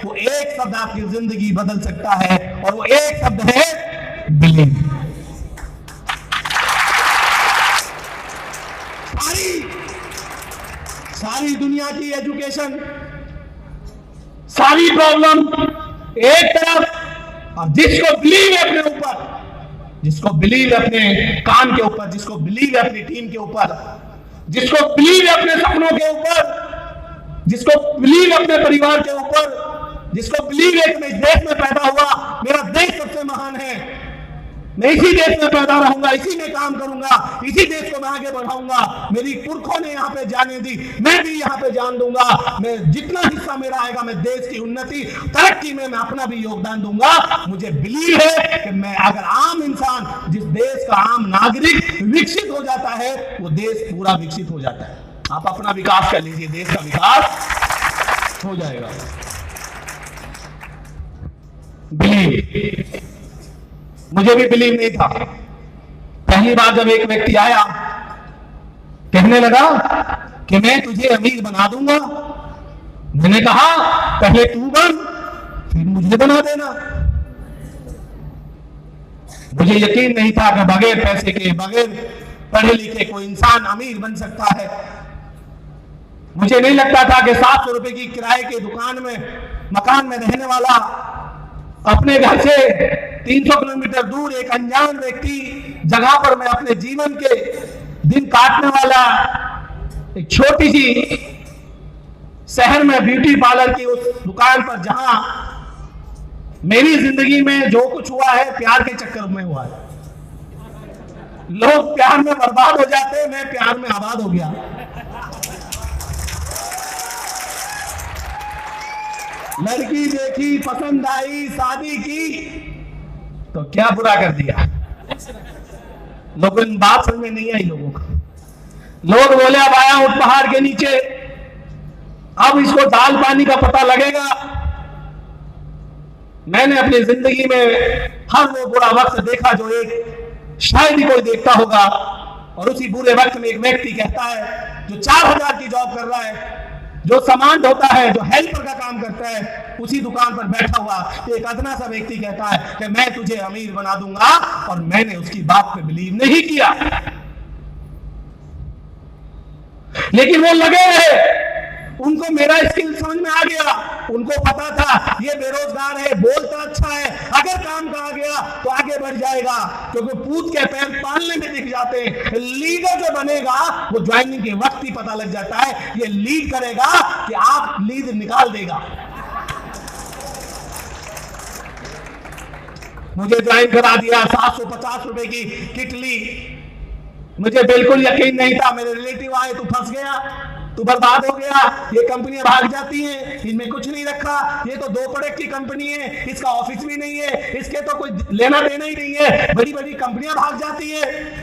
वो एक शब्द आपकी जिंदगी बदल सकता है और वो एक शब्द है बिलीव। सारी दुनिया की एजुकेशन, सारी प्रॉब्लम एक तरफ, और जिसको बिलीव है अपने ऊपर, जिसको बिलीव है अपने काम के ऊपर, जिसको बिलीव है अपनी टीम के ऊपर, जिसको बिलीव है अपने सपनों के ऊपर, जिसको बिलीव है अपने परिवार के ऊपर, जिसको बिलीव है कि मैं इस देश में पैदा हुआ, मेरा देश सबसे महान है, मैं इसी देश में पैदा रहूंगा, इसी में काम करूंगा, इसी देश को मैं आगे बढ़ाऊंगा, मेरी पुरखों ने यहाँ पे जाने दी, मैं भी यहाँ पे जान दूंगा, मैं जितना हिस्सा मेरा आएगा मैं देश की उन्नति तरक्की में मैं अपना भी योगदान दूंगा। मुझे बिलीव है कि मैं अगर आम इंसान, जिस देश का आम नागरिक विकसित हो जाता है, वो देश पूरा विकसित हो जाता है। आप अपना विकास कर लीजिए, देश का विकास हो जाएगा। बिलीव, मुझे भी बिलीव नहीं था। पहली बार जब एक व्यक्ति आया कहने लगा कि मैं तुझे अमीर बना दूंगा, मैंने कहा पहले तू बन फिर मुझे बना देना। मुझे यकीन नहीं था कि बगैर पैसे के, बगैर पढ़े लिखे कोई इंसान अमीर बन सकता है। मुझे नहीं लगता था कि 700 रुपए की किराए की दुकान में, मकान में रहने वाला, अपने घर से 300 किलोमीटर दूर एक अनजान व्यक्ति जगह पर मैं अपने जीवन के दिन काटने वाला, एक छोटी सी शहर में ब्यूटी पार्लर की उस दुकान पर, जहां मेरी जिंदगी में जो कुछ हुआ है प्यार के चक्कर में हुआ है। लोग प्यार में बर्बाद हो जाते हैं, मैं प्यार में आबाद हो गया। लड़की देखी, पसंद आई, शादी की, तो क्या बुरा कर दिया। लोगों की बात समझ में नहीं आई लोगों को। लोग बोले अब आया उठ पहाड़ के नीचे, अब इसको दाल पानी का पता लगेगा। मैंने अपनी जिंदगी में हर वो बुरा वक्त देखा जो एक शायद ही कोई देखता होगा, और उसी बुरे वक्त में एक व्यक्ति कहता है जो 4000 की जॉब कर रहा है, जो सामान ढोता है, जो हेल्पर का काम करता है, उसी दुकान पर बैठा हुआ एक अदना सा व्यक्ति कहता है कि मैं तुझे अमीर बना दूंगा, और मैंने उसकी बात पे बिलीव नहीं किया। लेकिन वो लगे रहे, उनको मेरा स्किल समझ में आ गया, उनको पता था ये बेरोजगार है, बोलता अच्छा है, अगर काम का आ गया तो आगे बढ़ जाएगा, क्योंकि पूत के पैर पालने में दिख जाते हैं। लीडर जो बनेगा वो ज्वाइनिंग के वक्त ही पता लग जाता है, ये लीड करेगा कि आप लीड निकाल देगा। मुझे ज्वाइन करा दिया, 750 रुपए की किट ली। मुझे बिल्कुल यकीन नहीं था। मेरे रिलेटिव आए, तू फंस गया, तू बर्बाद हो गया, ये कंपनियां भाग जाती हैं, इनमें कुछ नहीं रखा, ये तो 2 प्रोडक्ट की कंपनी है, इसका ऑफिस भी नहीं है, इसके तो कोई लेना देना ही नहीं है, बड़ी बड़ी कंपनियां भाग जाती है।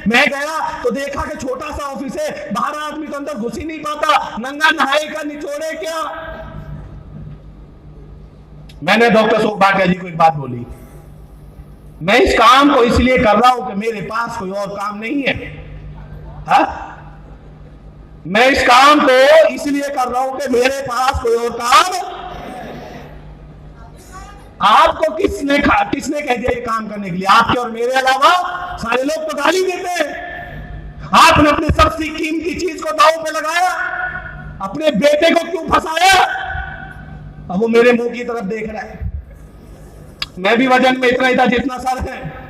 मैं गया तो देखा कि छोटा सा ऑफिस है, 12 आदमी तो अंदर घुस ही नहीं पाता, नंगा नहाएगा निचोड़े क्या। मैंने डॉक्टर अशोक भाटिया जी को एक बात बोली, मैं इस काम को इसलिए कर रहा हूं कि मेरे पास कोई और काम नहीं है। हा? मैं इस काम को इसलिए कर रहा हूं कि मेरे पास कोई और काम। आपको किसने कह दिया ये काम करने के लिए? आपके और मेरे अलावा सारे लोग तो गाली देते हैं। आपने अपने सबसे कीमती चीज को दांव पे लगाया, अपने बेटे को क्यों फंसाया? अब वो मेरे मुंह की तरफ देख रहा है। मैं भी वजन में इतना ही था जितना सर है।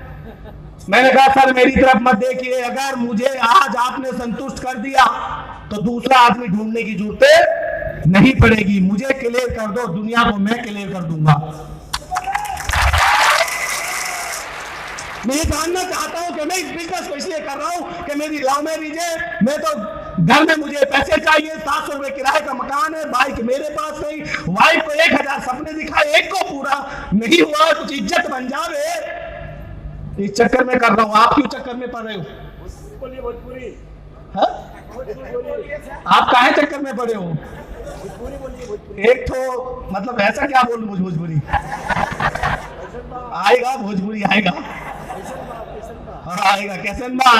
मैंने कहा सर मेरी तरफ मत देखिए, अगर मुझे आज आपने संतुष्ट कर दिया तो दूसरा आदमी ढूंढने की जरूरत नहीं पड़ेगी, मुझे क्लियर कर दो, दुनिया को मैं क्लियर कर दूंगा। मैं ये जानना चाहता हूं कि मैं इस बिजनेस को इसलिए कर रहा हूं कि मेरी लव मैरिज है, मैं तो घर में मुझे पैसे चाहिए, 700 रुपए किराए का मकान है, बाइक मेरे पास नहीं, वाइफ को 1000 सपने दिखाए, एक को पूरा नहीं हुआ, कुछ इज्जत बन जावे, इस चक्कर में कर रहा हूं। आप क्यों चक्कर में पड़ रहे हो? भोजपुरी। आप काहे चक्कर में पड़े हो? एक तो मतलब ऐसा क्या बोलूं, भोजपुरी आएगा, भोजपुरी आएगा और आएगा कैसे ना।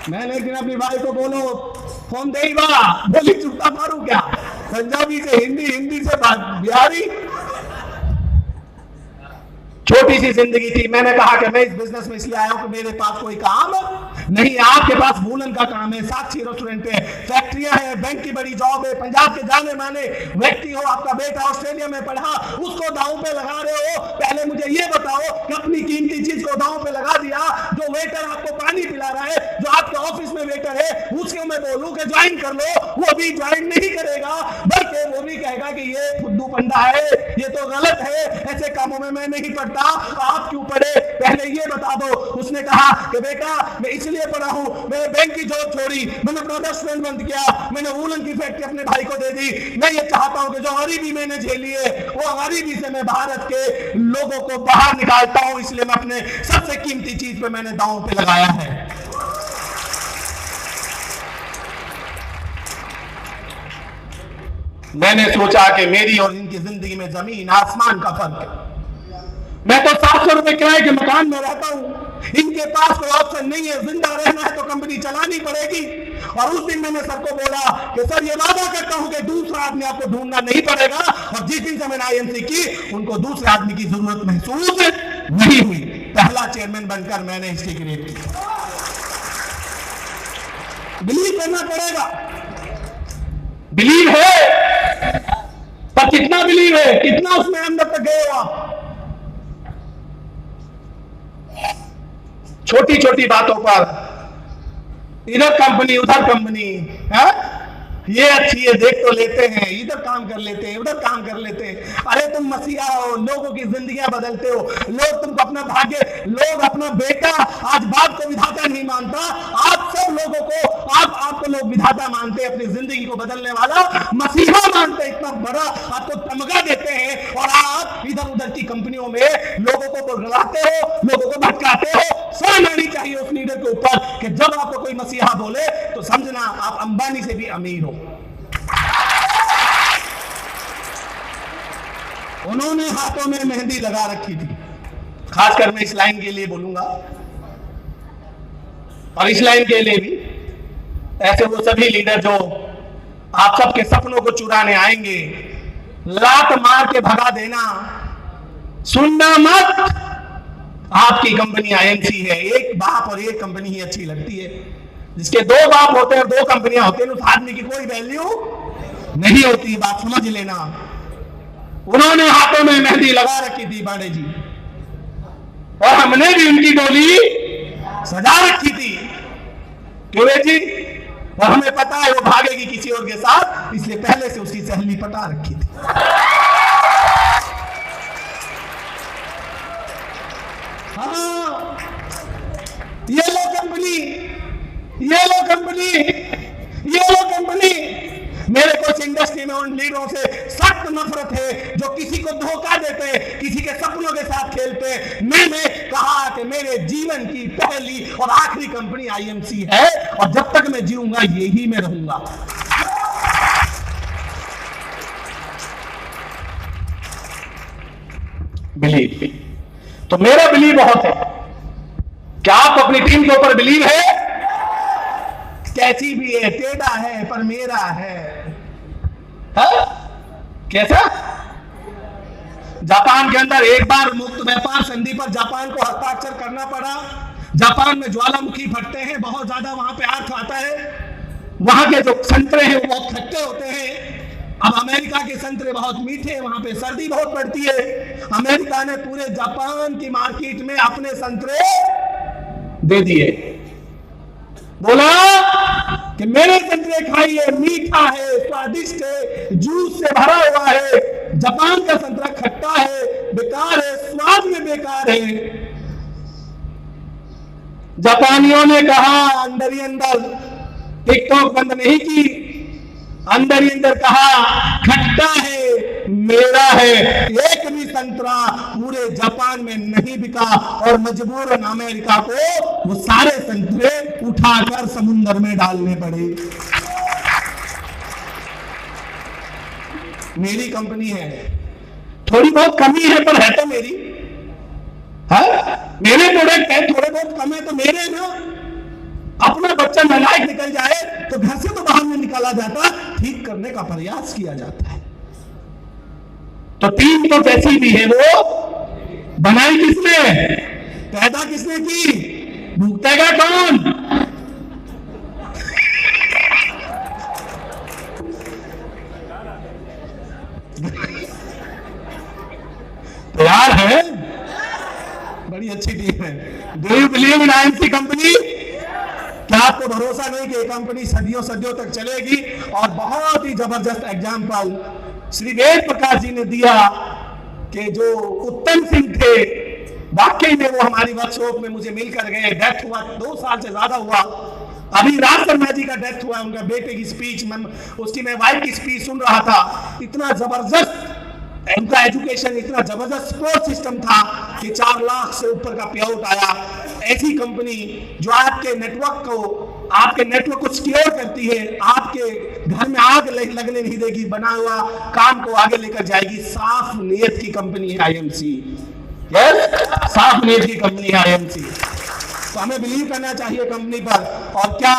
मैंने एक दिन अपनी भाई को बोलो फोन दे ही बा, बोली चुपता मारू क्या, पंजाबी से हिंदी, हिंदी से बिहारी। छोटी सी जिंदगी थी। मैंने कहा कि मैं इस बिजनेस में इसलिए आया हूं कि मेरे पास कोई काम नहीं, आपके पास वूलन का काम है, साक्षी रेस्टोरेंट है, फैक्ट्रियां हैं, बैंक की बड़ी जॉब है, पंजाब के जाने माने व्यक्ति हो, आपका बेटा ऑस्ट्रेलिया में पढ़ा, उसको दांव पे लगा रहे हो। पहले मुझे ये बताओ कि अपनी कीमती चीज को दांव पे लगा दिया। जो वेटर आपको पानी पिला रहा है, जो आपके ऑफिस में वेटर है, उसको मैं बोलूं कि ज्वाइन कर लो, वो भी ज्वाइन नहीं करेगा, बल्कि वो भी कहेगा कि ये फुद्दू पंडा है, ये तो गलत है, ऐसे कामों में मैं नहीं पढ़ता, आप क्यों पढ़े, पहले ये बता दो। उसने कहा कि बेटा मैं इसलिए पढ़ा हूं, मैंने बैंक की जॉब छोड़ी, मैंने अपना रेस्टोरेंट बंद किया, मैंने वूलन की फैक्ट्री अपने भाई को दे दी। मैं ये चाहता हूं कि जो गरीबी मैंने झेली है, वो गरीबी से मैं भारत के लोगों को बाहर निकालता हूं, इसलिए मैं अपने सबसे कीमती चीज पे मैंने दांव पे लगाया है। मैंने सोचा कि मेरी और इनकी जिंदगी में जमीन आसमान का फर्क है। मैं तो 700 रुपए किराए के मकान में रहता हूं, इनके पास कोई ऑप्शन नहीं है, जिंदा रहना है तो कंपनी चलानी पड़ेगी। और उस दिन मैंने सर को बोला कि सर ये वादा करता हूं कि दूसरा आदमी आपको ढूंढना नहीं पड़ेगा। और जिस दिन से मैंने आईएमसी की, उनको दूसरे आदमी की जरूरत महसूस नहीं हुई। पहला चेयरमैन बनकर मैंने हिस्ट्री क्रिएट की। बिलीव करना पड़ेगा। बिलीव है, पर कितना बिलीव है, कितना उसमें अंदर तक गए हो आप। छोटी छोटी बातों पर इधर कंपनी उधर कंपनी है, ये अच्छी है देख तो लेते हैं, इधर काम कर लेते हैं, उधर काम कर लेते हैं। अरे तुम मसीहा हो, लोगों की जिंदगियां बदलते हो, लोग तुमको अपना भाग्य, लोग अपना बेटा आज बाप को विधाता नहीं मानता, आप सब लोगों को आपको लोग विधाता मानते हैं, अपनी जिंदगी को बदलने वाला मसीहा मानते हैं, इतना बड़ा आपको तमगा देते हैं। और आप इधर उधर की कंपनियों में लोगों को बुलाते हो, लोगों को भटकाते हो। शर्म आनी चाहिए उस लीडर के ऊपर कि जब आपको कोई मसीहा बोले तो समझना आप अंबानी से भी अमीर हो। उन्होंने हाथों में मेहंदी लगा रखी थी। खासकर मैं इस लाइन के लिए बोलूंगा, और इस लाइन के लिए भी ऐसे वो सभी लीडर जो आप सबके सपनों को चुराने आएंगे, लात मार के भगा देना, सुनना मत। आपकी कंपनी आईएमसी है, एक बाप और एक कंपनी ही अच्छी लगती है। जिसके दो बाप होते हैं और दो कंपनियां होती हैं, उस आदमी की कोई वैल्यू नहीं होती, बात समझ लेना। उन्होंने हाथों में मेहंदी लगा रखी थी पांडे जी, और हमने भी उनकी डोली सजा रखी थी। क्यों जी? और हमें पता है वो भागेगी किसी और के साथ, इसलिए पहले से उसकी सहेली पटा रखी थी। हाँ, ये लो कंपनी, ये लो कंपनी, ये लो कंपनी। मेरे को इस इंडस्ट्री में उन लीडरों से सख्त नफरत है जो किसी को धोखा देते हैं, किसी के सपनों के साथ खेलते हैं। मैंने कहा कि मेरे जीवन की पहली और आखिरी कंपनी आईएमसी है, और जब तक मैं जीऊंगा यही मैं रहूंगा। बिलीव, तो मेरा बिलीव बहुत है। क्या आप अपनी टीम के ऊपर बिलीव है? कैसी भी है, टेढ़ा है पर मेरा है। कैसा? जापान के अंदर एक बार मुक्त व्यापार संधि पर जापान को हस्ताक्षर करना पड़ा। जापान में ज्वालामुखी फटते हैं, बहुत ज्यादा वहां पे आग आता है, वहां के जो संतरे हैं वो बहुत खट्टे होते हैं। अब अमेरिका के संतरे बहुत मीठे हैं, वहां पे सर्दी बहुत पड़ती है। अमेरिका ने पूरे जापान की मार्केट में अपने संतरे दे दिए, बोला कि मेरे संतरे खाइए, मीठा है, स्वादिष्ट है, जूस से भरा हुआ है। जापान का संतरा खट्टा है, बेकार है, स्वाद में बेकार है। जापानियों ने कहा अंदर ही अंदर, टिकटॉक बंद नहीं की, अंदर ही अंदर कहा खट्टा है, मेरा है। एक भी संतरा पूरे जापान में नहीं बिका, और मजबूरन अमेरिका को वो सारे संतरे उठाकर समुद्र में डालने पड़े। मेरी कंपनी है, थोड़ी बहुत कमी है पर है तो मेरी है, मेरे प्रोडक्ट है, थोड़े बहुत कम है तो मेरे ना। अपना बच्चा नालायक निकल जाए तो घर से तो बाहर नहीं निकाला जाता, ठीक करने का प्रयास किया जाता है। तो टीम तो जैसी भी है वो बनाई किसने, पैदा किसने की, भुगतेगा कौन? तैयार है, बड़ी अच्छी टीम है। Do you believe in IMC company? क्या आपको भरोसा नहीं कि ये कंपनी सदियों सदियों तक चलेगी? और बहुत ही जबरदस्त एग्जाम्पल श्री वेद प्रकाश जी ने दिया कि जो उत्तम सिंह थे, वाकई में वो हमारी वर्कशॉप में मुझे मिलकर गए। डेथ हुआ 2 साल से ज्यादा हुआ। अभी राज शर्मा जी का डेथ हुआ, उनका बेटे की स्पीच, उसकी मैं वाइफ की स्पीच सुन रहा था। इतना जबरदस्त उनका एजुकेशन, इतना जबरदस्त सपोर्ट सिस्टम था कि 4 लाख से ऊपर का पे आउट आया। ऐसी कंपनी जो आपके नेटवर्क को सिक्योर करती है, आपके घर में आग लगने नहीं देगी, बना हुआ काम को आगे लेकर जाएगी। साफ नीयत की कंपनी है आईएमसी। यस, साफ नीयत की कंपनी है आईएमसी। तो हमें बिलीव करना चाहिए कंपनी पर। और क्या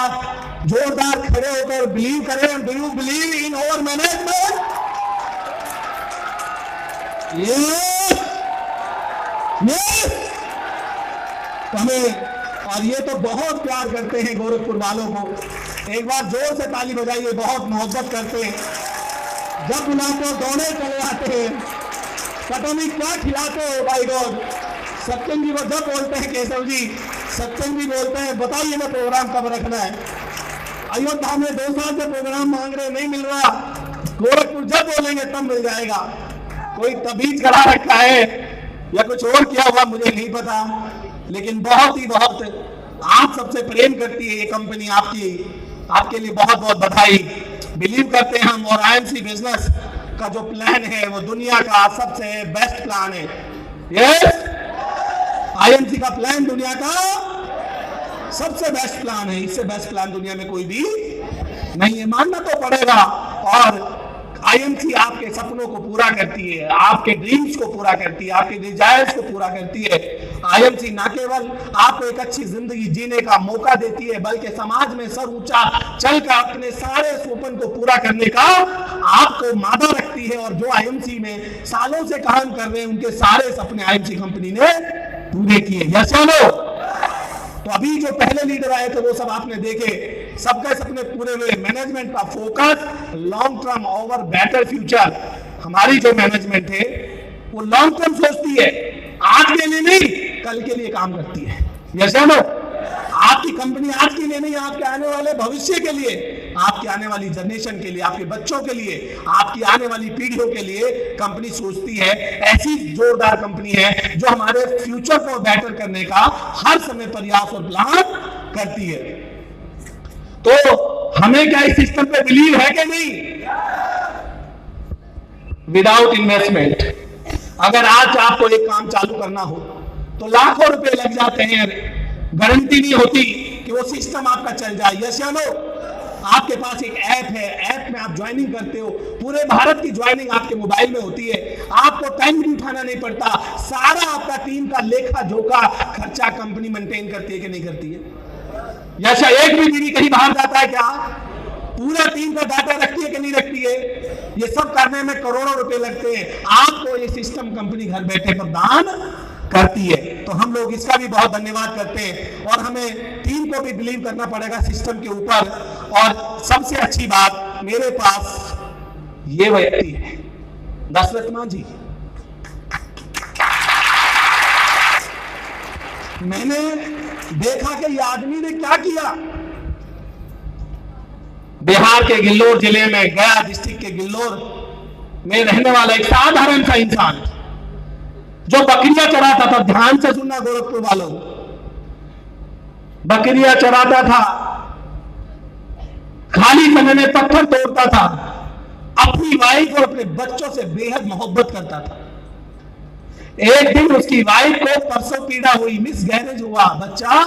जोरदार खड़े होकर बिलीव करें, do you believe in our management? हमें, और ये तो बहुत प्यार करते हैं गोरखपुर वालों को। एक बार जोर से ताली बजाइए, बहुत मोहब्बत करते हैं। जब बुलाते हो दौड़े चले आते हैं, पता नहीं क्या खिलाते हो भाई गॉड। सत्यम जी को जब बोलते हैं, केशव जी सत्यम जी बोलते हैं बताइए ना प्रोग्राम कब रखना है। अयोध्या में 2 साल से प्रोग्राम मांग रहे, नहीं मिल रहा। गोरखपुर जब बोलेंगे तब मिल जाएगा। कोई तबीज करा रखा है या कुछ और किया हुआ मुझे नहीं पता, लेकिन बहुत आप सबसे प्रेम करती है ये कंपनी। आपके लिए बहुत बहुत बधाई। बिलीव करते हैं हम, और आईएमसी बिजनेस का जो प्लान है वो दुनिया का सबसे बेस्ट प्लान है। यस, आईएमसी का प्लान दुनिया का सबसे बेस्ट प्लान है। इससे बेस्ट प्लान दुनिया में कोई भी नहीं है, मानना तो पड़ेगा। और आईएमसी आपके सपनों को पूरा करती है, आपके ड्रीम्स को पूरा करती है, आपके डिजायर्स को पूरा करती है। आईएमसी ना केवल आपको एक अच्छी जिंदगी जीने का मौका देती है, बल्कि समाज में सर ऊंचा चलकर अपने सारे सपन को पूरा करने का आपको मादा रखती है। और जो आईएमसी में सालों से काम कर रहे हैं, उनके सारे सपने आईएमसी कंपनी ने पूरे किए। यस या नो? तो अभी जो पहले लीडर आए थे वो सब आपने देखे, सबके सपने पूरे हुए। मैनेजमेंट का focus long term over better future. हमारी जो मैनेजमेंट है वो लॉन्ग टर्म सोचती है, आज के लिए नहीं कल के लिए काम करती है। यस या नो? आपकी कंपनी आज के लिए नहीं, आपके आने वाले भविष्य के लिए, आपकी आने वाली जनरेशन के लिए, आपके बच्चों के लिए, आपकी आने वाली पीढ़ियों के लिए कंपनी सोचती है। ऐसी जोरदार कंपनी है जो हमारे फ्यूचर को बेटर करने का हर समय प्रयास और प्लान करती है। तो हमें क्या इस सिस्टम पे बिलीव है कि नहीं? विदाउट इन्वेस्टमेंट, अगर आज आपको एक काम चालू करना हो तो लाखों रुपए लग जाते हैं, गारंटी नहीं होती कि वो सिस्टम आपका चल जाए। यस या नो? आपके पास एक ऐप है, ऐप में आप ज्वाइनिंग करते हो, पूरे भारत की ज्वाइनिंग आपके मोबाइल में होती है, आपको टाइम भी उठाना नहीं पड़ता। सारा आपका टीम का लेखा जोखा खर्चा कंपनी मेंटेन करती है कि नहीं करती है? यस, एक भी बीवी कहीं बाहर जाता है क्या? पूरा टीम का डाटा रखती है कि नहीं रखती है? ये सब करने में करोड़ों रुपए लगते हैं, आपको ये सिस्टम कंपनी घर बैठे प्रदान करती है। तो हम लोग इसका भी बहुत धन्यवाद करते हैं। और हमें टीम को भी बिलीव करना पड़ेगा सिस्टम के ऊपर। और सबसे अच्छी बात, मेरे पास ये व्यक्ति है दशरथ मान जी। मैंने देखा कि ये आदमी ने क्या किया। बिहार के गिल्लोर जिले में, गया डिस्ट्रिक्ट के गिल्लोर में रहने वाला एक साधारण सा इंसान जो बकरियां चराता था। ध्यान से सुनना गोरखपुर वालों, बकरियां चराता था, खाली समय में पत्थर तोड़ता था, अपनी वाइफ और अपने बच्चों से बेहद मोहब्बत करता था। एक दिन उसकी वाइफ को परसों पीड़ा हुई, मिसगैरेज हुआ, बच्चा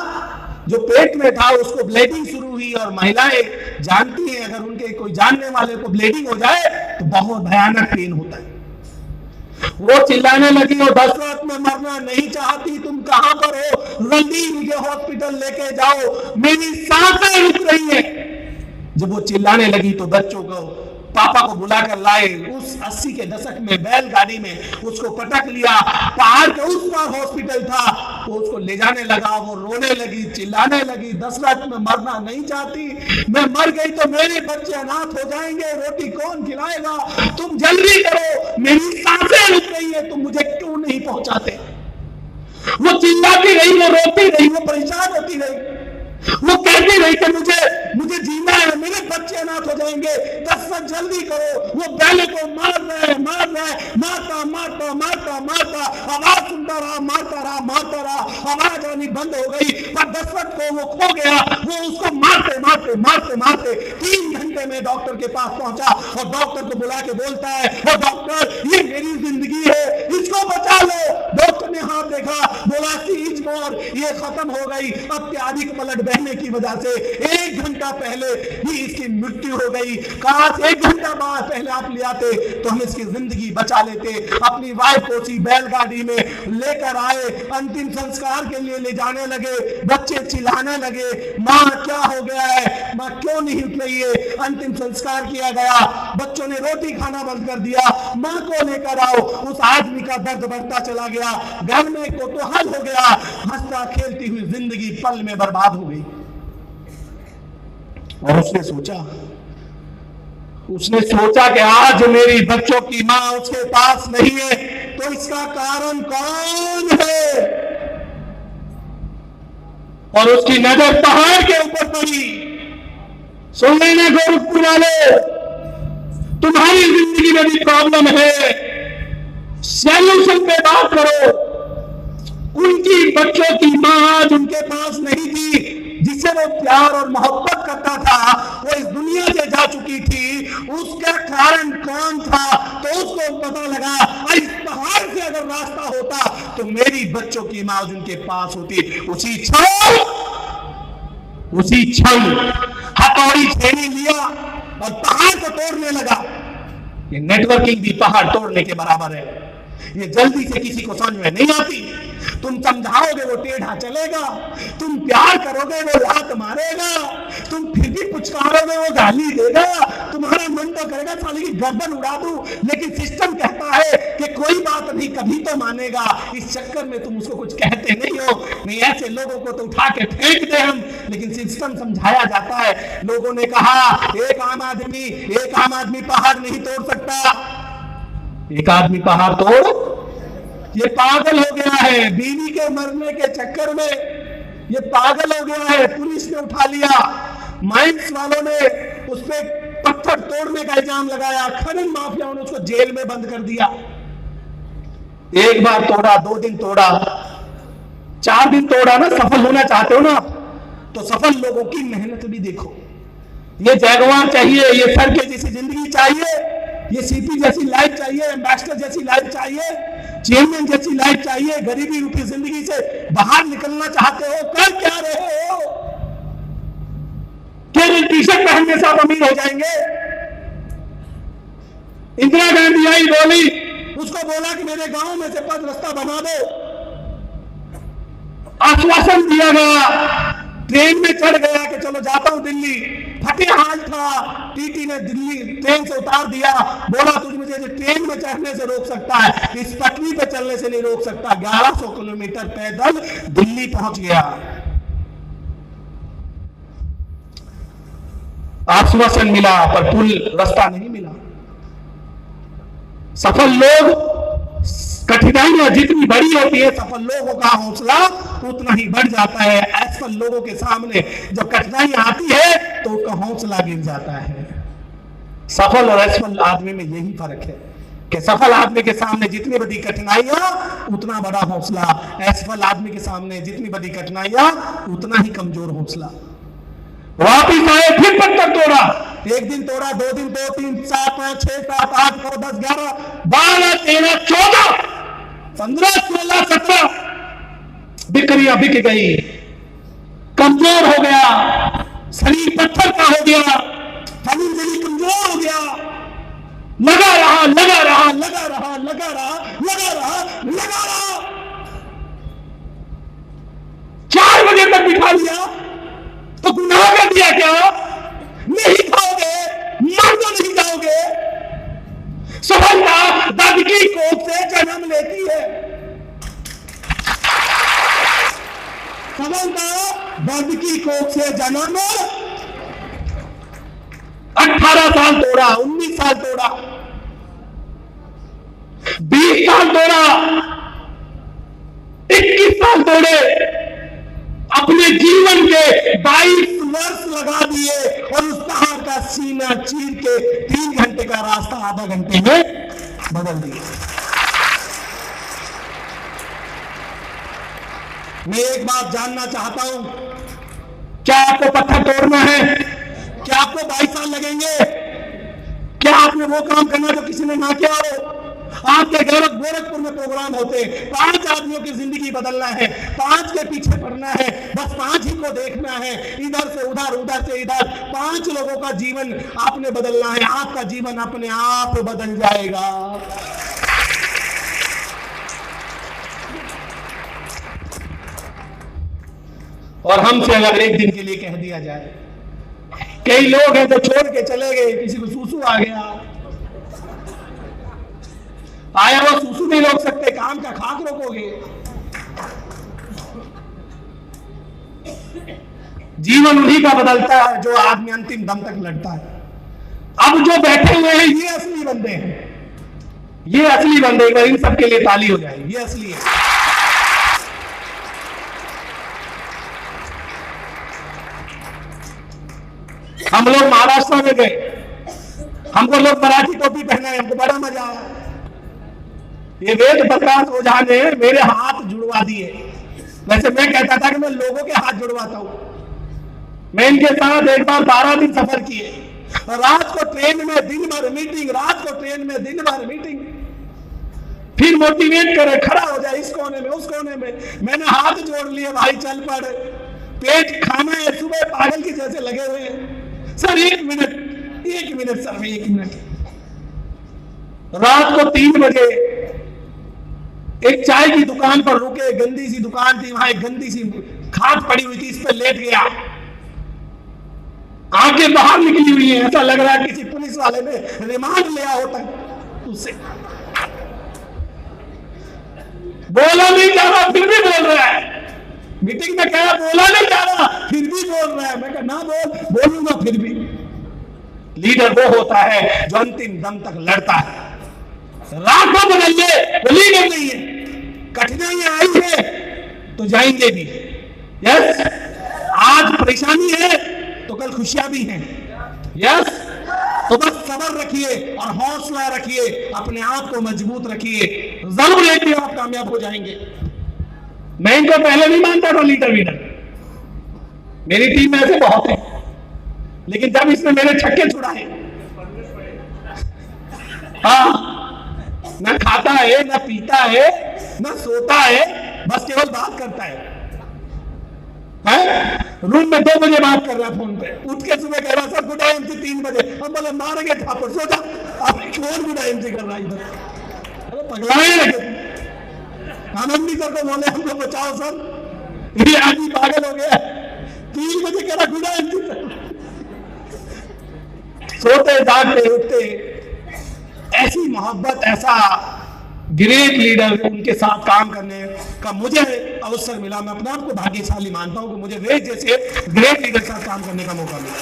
जो पेट में था उसको ब्लीडिंग शुरू हुई। और महिलाएं जानती हैं, अगर उनके कोई जानने वाले को ब्लीडिंग हो जाए तो बहुत भयानक पेन होता है। वो चिल्लाने लगी, वो दशरथ में मरना नहीं चाहती, तुम कहां पर हो, जल्दी मुझे हॉस्पिटल लेके जाओ, मेरी सांसें रुक रही है। जब वो चिल्लाने लगी तो बच्चों को पापा को बुलाकर लाए, उस 80 के दशक में बैलगाड़ी में उसको पटक लिया, पहाड़ के उस पार हॉस्पिटल था, वो उसको ले जाने लगा, वो रोने लगी, चिल्लाने लगी, दशरथ में मरना नहीं चाहती, मैं मर गई तो मेरे बच्चे अनाथ हो जाएंगे, रोटी कौन खिलाएगा, तुम जल्दी करो, मेरी सांसें रुक रही है, तुम मुझे क्यों नहीं पहुंचाते। वो चिल्लाती रही, वो रोती रही, वो परेशान होती रही, वो कहती रही कि मुझे जीना है, मेरे बच्चे अनाथ हो जाएंगे, दशरथ जल्दी करो। वो बैल को मार रहे, मारता मारता मारता मारता, आवाज सुनता रहा, मारता रहा, आवाज आनी बंद हो गई, पर दशरथ को वो खो गया। वो उसको मारते मारते मारते मारते 3 घंटे में डॉक्टर के पास पहुंचा और डॉक्टर को बुला के बोलता है, ओ डॉक्टर, ये मेरी जिंदगी है, इसको बचा लो। डॉक्टर ने हाथ देखा, बोला सीज मोर, ये खत्म हो गई, अत्यधिक ब्लड बहने की वजह से 1 घंटा पहले ही इसकी मृत्यु हो गई। काश 1 घंटा बाद पहले आप ले आते तो हम इसकी जिंदगी बचा लेते। अपनी वाइफ को उसी बैलगाड़ी में लेकर आए, अंतिम संस्कार के लिए ले जाने लगे, बच्चे चिल्लाने लगे, माँ क्या हो गया है, माँ क्यों नहीं उठ रही है। अंतिम संस्कार किया गया, बच्चों ने रोटी खाना बंद कर दिया, माँ को लेकर आओ। उस आदमी का दर्द बढ़ता चला गया, घर में कोतूहल हो गया, हंसता खेलती हुई जिंदगी पल में बर्बाद हो गई। और उसने सोचा कि आज मेरी बच्चों की मां उसके पास नहीं है, तो इसका कारण कौन है। और उसकी नजर पहाड़ के ऊपर पड़ी। सुन लेना गोरखपुर वाले, तुम्हारी जिंदगी में भी प्रॉब्लम है, सॉल्यूशन पे बात करो। उनकी बच्चों की मां आज उनके पास नहीं थी, जिसे वो प्यार और मोहब्बत करता था, वो इस दुनिया से जा चुकी थी। उसका कारण कौन था, तो उसको पता लगा इस पहाड़ से अगर रास्ता होता तो मेरी बच्चों की मां उनके पास होती। उसी क्षण हथौड़ी छेनी लिया और पहाड़ को तोड़ने लगा। ये नेटवर्किंग भी पहाड़ तोड़ने के बराबर है। ये जल्दी से किसी को समझ में नहीं आती। तुम समझाओगे वो टेढ़ा चलेगा, तुम प्यार करोगे वो लात मारेगा, तुम फिर भी पुचकारोगे वो गाली देगा, तुम्हारा मन तो करेगा साली की गर्दन उड़ा दूं, लेकिन सिस्टम कहता है कि कोई बात नहीं, कभी तो मानेगा। इस चक्कर में तुम उसको कुछ कहते नहीं हो। नहीं, ऐसे लोगों को तो उठा के फेंक दे हम, लेकिन सिस्टम समझाया जाता है। लोगों ने कहा एक आम आदमी पहाड़ नहीं तोड़ सकता। एक आदमी पहाड़ तोड़, ये पागल हो गया है, बीवी के मरने के चक्कर में ये पागल हो गया है। पुलिस ने उठा लिया, माइंस वालों ने उस पे पत्थर तोड़ने का इल्जाम लगाया, खनन माफियाओं ने उसको जेल में बंद कर दिया। 1 बार तोड़ा, 2 दिन तोड़ा, 4 दिन तोड़ा ना। सफल होना चाहते हो ना, तो सफल लोगों की मेहनत भी देखो। ये जैगवार चाहिए, ये सर के जैसी जिंदगी चाहिए, ये सीपी जैसी लाइफ चाहिए, एम्बेसडर जैसी लाइफ चाहिए, चेयरमैन जैसी लाइफ चाहिए। गरीबी रूपी जिंदगी से बाहर निकलना चाहते हो, कर क्या रहे हो? केवल टी-शर्ट पहनने से आप अमीर हो जाएंगे? इंदिरा गांधी आई, बोली, उसको बोला कि मेरे गांव में से पद रास्ता बना दो। आश्वासन दिया गया, ट्रेन में चढ़ गया कि चलो जाता हूं दिल्ली। फटे हाल था, टीटी ने दिल्ली ट्रेन से उतार दिया, बोला तुझ मुझे ट्रेन में चढ़ने से रोक सकता है, इस पटरी पे चलने से नहीं रोक सकता। 1100 किलोमीटर पैदल दिल्ली पहुंच गया। आश्वासन मिला पर पुल रास्ता नहीं मिला। सफल लोग, कठिनाइयां जितनी बड़ी होती है, सफल लोगों का हौसला उतना ही बढ़ जाता है। असफल लोगों के सामने जब कठिनाइयां आती है तो उनका हौसला गिर जाता है। सफल और असफल आदमी में यही फर्क है कि सफल आदमी के सामने जितनी बड़ी कठिनाइयां उतना बड़ा हौसला, असफल आदमी के सामने जितनी बड़ी कठिनाइयां उतना ही कमजोर हौसला। वापिस आए, फिर पत्थर तोड़ा। 1 दिन तोड़ा, 2 दिन, 2, 3, 4, 5, 6, 7, 8, 9, 10, 11, 12, 13, 14, 15, 16, 17 बिक्रियां बिक गई। कमजोर हो गया, शरीर पत्थर का हो गया, शरीर कमजोर हो गया। लगा रहा लगा रहा लगा रहा लगा रहा लगा रहा, 4 बजे तक बिठा लिया तो गुनाह कर दिया क्या? नहीं खाओगे, मर तो नहीं जाओगे। सफलता दर्द की कोख से जन्म लेती है। सफलता दर्द की कोख से जन्म, 18 साल तोड़ा, 19 साल तोड़ा, 20 साल तोड़ा, 21 साल तोड़े, अपने जीवन के 22 वर्ष लगा दिए और उस पहाड़ का सीना चीर के 3 घंटे का रास्ता आधा घंटे में बदल दिया। मैं एक बात जानना चाहता हूं, क्या आपको पत्थर तोड़ना है? क्या आपको 22 साल लगेंगे? क्या आपने वो काम करना जो किसी ने ना किया हो? आपके गोरखपुर में प्रोग्राम होते, 5 आदमियों की जिंदगी बदलना है, 5 के पीछे पड़ना है, बस 5 ही को देखना है, इधर से उधर उधर से इधर, 5 लोगों का जीवन आपने बदलना है, आपका जीवन अपने आप बदल जाएगा। और हमसे अगर एक दिन के लिए कह दिया जाए, कई लोग हैं जो छोड़ के चले गए, किसी को सूसू आ गया, आया वो सूसू नहीं रोक सकते, काम का खाक रोकोगे? जीवन उन्हीं का बदलता है जो आदमी अंतिम दम तक लड़ता है। अब जो बैठे हुए हैं ये असली बंदे हैं, ये असली बंदे। एक बार इन सबके लिए ताली हो जाए, ये असली है। हम लोग महाराष्ट्र में गए, हमको लोग मराठी टोपी पहनाए, हमको बड़ा मजा आया। ये वेद प्रकाश ओझा ने मेरे हाथ जुड़वा दिए। वैसे मैं कहता था कि मैं लोगों के हाथ जुड़वाता हूं। मैं इनके साथ एक बार 12 दिन सफर किए, रात को ट्रेन में दिन भर मीटिंग, रात को ट्रेन में दिन भर मीटिंग, फिर मोटिवेट करे, खड़ा हो जाए इस कोने में उस कोने में। मैंने हाथ जोड़ लिए, भाई चल पड़, पेट खाना है, सुबह पागल की जैसे लगे हुए हैं। Sir 1 minute sir, 1 minute. रात को 3 बजे एक चाय की दुकान पर रुके, गंदी सी दुकान थी, वहां एक गंदी सी खाट पड़ी हुई थी, इस पर लेट गया, आंखें बाहर निकली हुई है, ऐसा लग रहा है किसी पुलिस वाले ने रिमांड लिया होता उससे। बोला नहीं जा रहा, फिर भी बोल रहा है। मीटिंग में कहा बोला नहीं जा रहा, फिर भी बोल रहा है। मैं कहा ना बोलूंगा फिर भी। लीडर वो होता है जो अंतिम दम तक लड़ता है। रातों बदल ले, वो लीडर नहीं है। कठिनाइयां आई है तो जाएंगे भी। यस, आज परेशानी है तो कल खुशियां भी हैं। यस, तो बस सब्र रखिए और हौसला रखिए, अपने आप को मजबूत रखिए, जरूर एक दिन आप कामयाब हो जाएंगे। मैं इनको पहले नहीं मानता था लीडर वीडर, मेरी टीम में ऐसे बहुत हैं, लेकिन जब इसने मेरे छक्के छुड़ाए, हाँ, ना खाता है, ना पीता है, ना सोता है, बस केवल बात करता है। रूम में 2 बजे बात कर रहा है फोन पे, उठ के सुबह कह रहा सर गुड एमसी 3 बजे। हम बोले मारेंगे ठाकुर, सोचा आप कौन गुड एमसी कर रहा है इधर? अरे पगलाए लगे। आनंदी सर को बोले हमको बचाओ सर, ये आदमी पागल हो गया, 3 बजे कह रहा गुड एमसी सर। सोते जागते उठते, ऐसी मोहब्बत, ऐसा ग्रेट लीडर, उनके साथ काम करने का मुझे अवसर मिला। मैं अपने आप को भाग्यशाली मानता हूं कि मुझे वे जैसे ग्रेट लीडर के साथ काम करने का मौका मिला।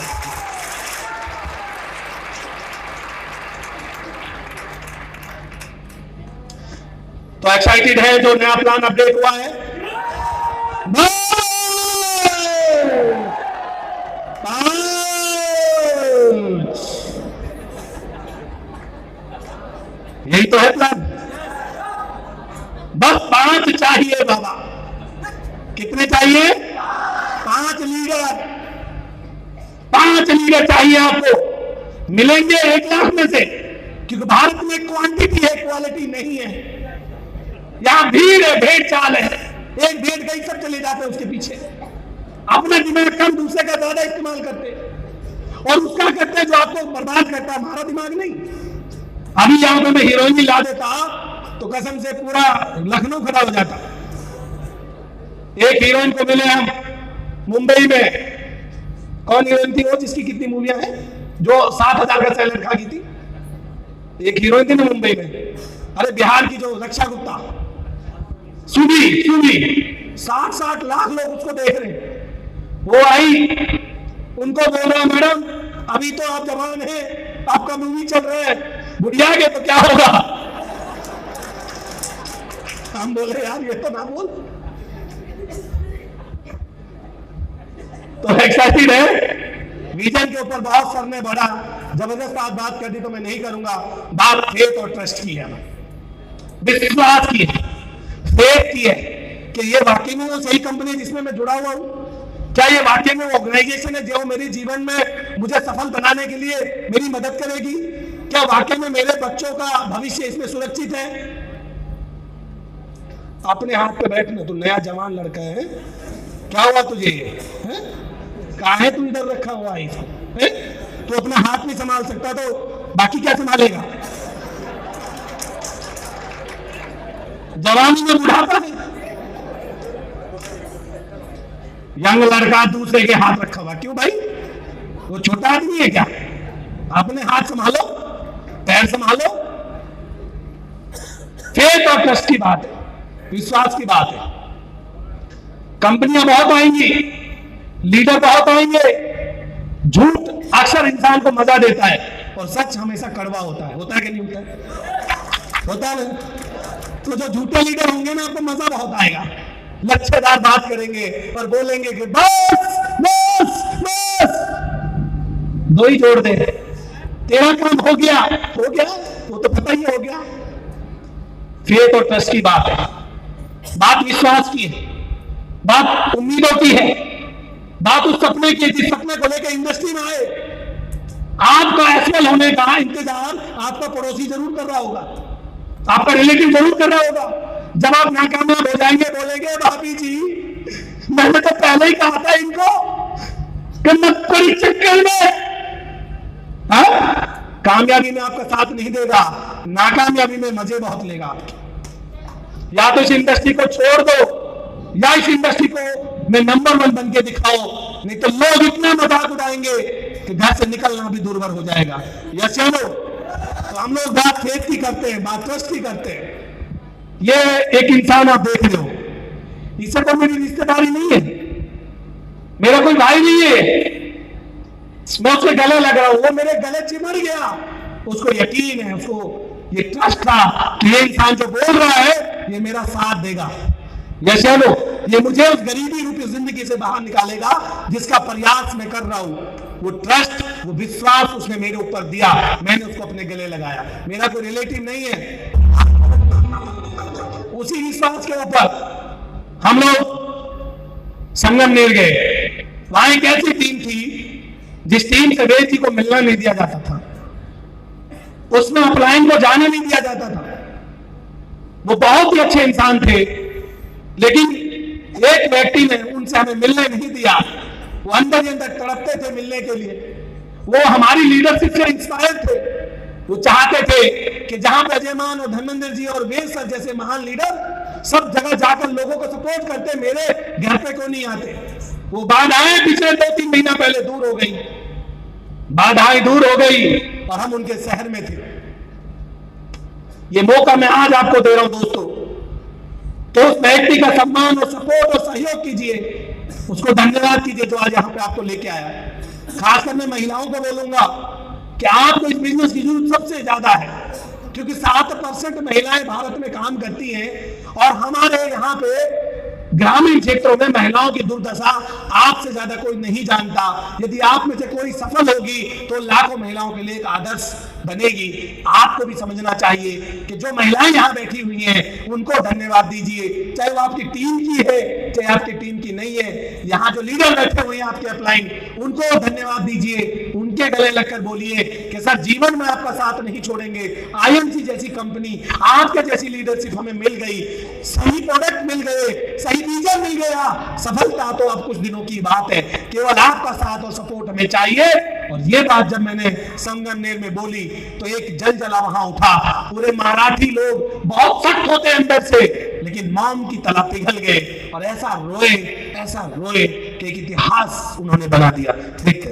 तो एक्साइटेड है जो नया प्लान अपडेट हुआ है? यही तो है प्लान। बस 5 चाहिए बाबा। कितने चाहिए? 5 लीडर। 5 लीडर चाहिए आपको। मिलेंगे 1 लाख में से, क्योंकि भारत में क्वांटिटी है, क्वालिटी नहीं है। यहां भीड़ है, भेड़ चाल है, एक भेड़ गई सब चले जाते हैं उसके पीछे। अपना दिमाग कम, दूसरे का ज्यादा इस्तेमाल करते और उसका करते जो आपको बर्बाद करता है। हमारा दिमाग नहीं, अभी यहां पे मैं हीरोइन ला देता तो कसम से पूरा लखनऊ खड़ा हो जाता। एक हीरोइन को मिले हम मुंबई में, कौन हीरोइन थी वो जिसकी कितनी मूवियां हैं, जो 7,000 का सैलरी खा गई थी? एक हीरोइन थी ना मुंबई में, अरे बिहार की जो रक्षा गुप्ता, सुबी 60 लाख लोग उसको देख रहे हैं। वो आई, उनको बोल रहा मैडम अभी तो आप जवान हैं, आपका मूवी चल रहा है, बुढ़िया के तो क्या होगा? हम बोले यार ये तो ना बोल। तो एक्साइटेड है, विजन के ऊपर बहुत सर ने बड़ा जबरदस्त बात कर दी, तो मैं नहीं करूंगा। बात फेथ और ट्रस्ट की है, विश्वास की है, फेथ की है कि ये वाकई में वो सही कंपनी है जिसमें मैं जुड़ा हुआ हूं। क्या ये वाकई में वो ऑर्गेनाइजेशन है जो मेरे जीवन में मुझे सफल बनाने के लिए मेरी मदद करेगी? क्या वाकई में मेरे बच्चों का भविष्य इसमें सुरक्षित है? अपने हाथ पे बैठने, तू नया जवान लड़का है, क्या हुआ तुझे? काहे तू इधर रखा हुआ है? तू अपना हाथ नहीं संभाल सकता तो बाकी क्या संभालेगा? जवानी में बुढ़ापा है। यंग लड़का दूसरे के हाथ रखा हुआ, क्यों भाई? वो छोटा आदमी है क्या? अपने हाथ संभालो, पैर संभालो। फेथ और ट्रस्ट की बात है, विश्वास की बात है। कंपनियां बहुत आएंगी, लीडर बहुत आएंगे। झूठ अक्सर इंसान को मजा देता है और सच हमेशा कड़वा होता है। होता है कि नहीं होता है? होता है ना? तो जो झूठे लीडर होंगे ना, आपको मजा बहुत आएगा। लच्छेदार बात करेंगे और बोलेंगे कि बस बस बस, दो ही जोड़ दे, तेरा काम हो गया, हो गया, वो तो पता ही हो गया। फेथ और ट्रस्ट की बात है, बात विश्वास की है, बात उम्मीदों की है, बात उस सपने की, जिस सपने को लेकर इंडस्ट्री में आए। आपका एसएल होने का इंतजार आपका पड़ोसी जरूर कर रहा होगा, आपका रिलेटिव जरूर कर रहा होगा। जब आप नाकामयाब हो जाएंगे, बोलेंगे भाभी जी मैंने तो पहले ही कहा था इनको कि मत पड़ी चक्कर में। कामयाबी में आपका साथ नहीं देगा, नाकामयाबी में मजे बहुत लेगा आपके। या तो इस इंडस्ट्री को छोड़ दो, या इस इंडस्ट्री को में नंबर 1 बन के दिखाओ, नहीं तो लोग इतना मजाक उड़ाएंगे कि घर से निकलना भी दूरभर हो जाएगा। यस या नो? तो हम लोग बात फेथ की करते हैं, बात ट्रस्ट की करते हैं। ये एक इंसान आप देख रहे हो, इससे तो मेरी रिश्तेदारी नहीं है, मेरा कोई भाई नहीं है, मैं उसके गले लग रहा हूं, वो मेरे गले चिमड़ गया। उसको यकीन है, उसको ये ट्रस्ट था कि ये इंसान जो बोल रहा है ये मेरा साथ देगा। यस या नो? ये मुझे उस गरीबी रूपी जिंदगी से बाहर निकालेगा जिसका प्रयास मैं कर रहा हूं। वो ट्रस्ट, वो विश्वास उसने मेरे ऊपर दिया, मैंने उसको अपने गले लगाया। मेरा कोई रिलेटिव नहीं है, उसी विश्वास के ऊपर हम लोग संगमनेर गए। वहां एक ऐसी टीम थी जिस टीम से वेद जी को मिलना नहीं दिया जाता था, उसमें अपलाइन को जाने नहीं दिया जाता था। वो बहुत ही अच्छे इंसान थे, लेकिन एक व्यक्ति ने उनसे हमें मिलने नहीं दिया। वो अंदर ही अंदर तड़पते थे मिलने के लिए। वो हमारी लीडरशिप से इंस्पायर थे। वो चाहते थे कि जहां पे अजय मान और धर्मेंद्र जी और वेद सर जैसे महान लीडर सब जगह जाकर लोगों को सपोर्ट करते, मेरे घर पे क्यों नहीं आते? वो बाधाएं पिछले 2-3 महीना पहले दूर हो गई, बाधाएं दूर हो गई और हम उनके शहर में थे। ये मौका मैं आज आपको दे रहा हूं दोस्तों, तो उस व्यक्ति का सम्मान और सपोर्ट और सहयोग कीजिए, उसको धन्यवाद कीजिए जो आज यहाँ पे आपको लेके आया। खासकर मैं महिलाओं को बोलूंगा कि आपको इस बिजनेस की जरूरत सबसे ज्यादा है, क्योंकि 7% महिलाएं भारत में काम करती हैं और हमारे यहाँ पे ग्रामीण क्षेत्रों में महिलाओं की दुर्दशा आपसे ज्यादा कोई नहीं जानता। यदि आप में से कोई सफल होगी तो लाखों महिलाओं के लिए एक आदर्श बनेगी। आपको भी समझना चाहिए कि जो महिलाएं यहाँ बैठी हुई हैं उनको धन्यवाद दीजिए, चाहे वो आपकी टीम की है चाहे आपकी टीम की नहीं है। यहाँ जो लीडर बैठे हुए हैं आपके अपलाइन, उनको धन्यवाद दीजिए, उनके गले लगकर बोलिए कि सर जीवन में आपका साथ नहीं छोड़ेंगे। आईएमसी जैसी कंपनी, आपके जैसी लीडरशिप हमें मिल गई, सही प्रोडक्ट मिल गए, सही विजन मिल गया, सफलता तो अब कुछ दिनों की बात है। केवल आपका साथ और सपोर्ट हमें चाहिए और ये बात जब मैंने संगमनेर में बोली तो एक जलजला वहां उठा। पूरे मराठी लोग बहुत सख्त होते हैं अंदर से, लेकिन मौन की तला पिघल गए और ऐसा रोए कि एक इतिहास उन्होंने बना दिया। देखते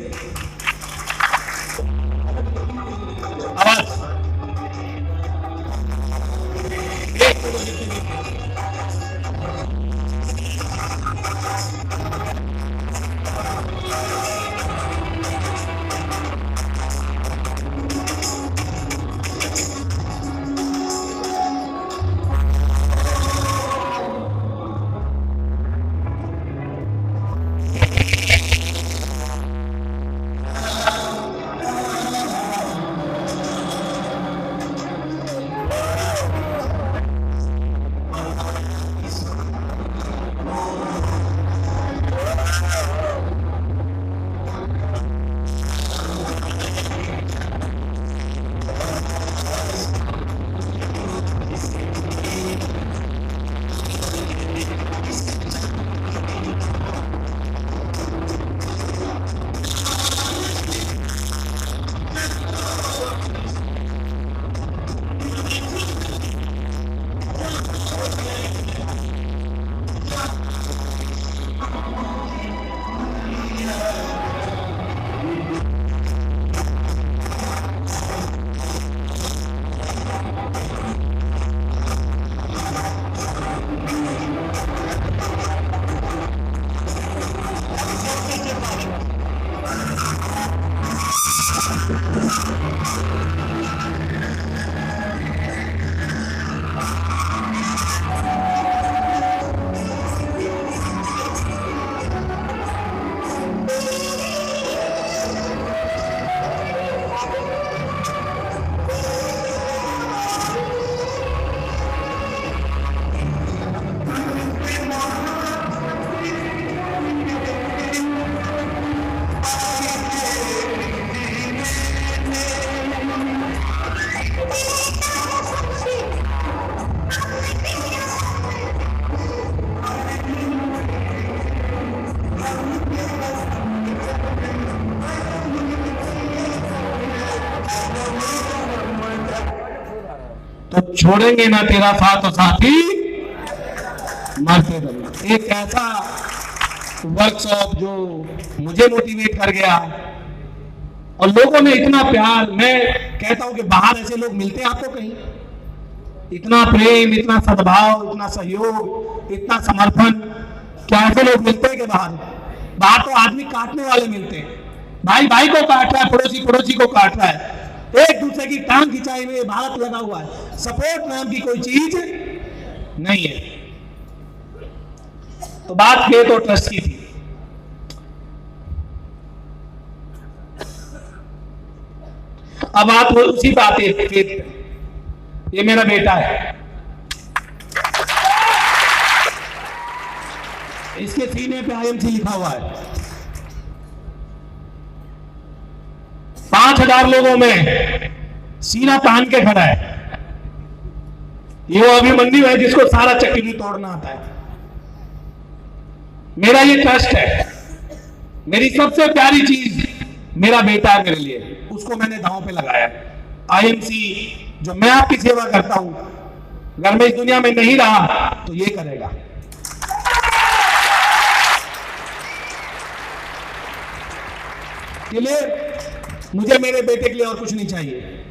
आवाज तो छोड़ेंगे ना तेरा साथ और साथी मरते दम। एक ऐसा वर्कशॉप जो मुझे मोटिवेट कर गया और लोगों ने इतना प्यार, मैं कहता हूं कि बाहर ऐसे लोग मिलते हैं आपको कहीं? इतना प्रेम, इतना सद्भाव, इतना सहयोग, इतना समर्पण, क्या ऐसे लोग मिलते हैं कि बाहर तो आदमी काटने वाले मिलते हैं। भाई भाई को काट रहा है, पड़ोसी पड़ोसी को काट रहा है, एक दूसरे की टांग खिंचाई में भारत लगा हुआ है। सपोर्ट नाम की कोई चीज नहीं है। तो बात फेथ और ट्रस्ट की थी। अब बात उसी पे आती है, फेथ पे। ये मेरा बेटा है, इसके सीने पे IMC लिखा हुआ है। 5000 लोगों में सीना तान के खड़ा है। ये वो अभिमन्यु है जिसको सारा चक्री तोड़ना आता है। मेरा ये ट्रस्ट है, मेरी सबसे प्यारी चीज मेरा बेटा है मेरे लिए, उसको मैंने दांव पे लगाया। IMC जो मैं आपकी सेवा करता हूं, अगर मैं इस दुनिया में नहीं रहा तो ये करेगा। मुझे मेरे बेटे के लिए और कुछ नहीं चाहिए।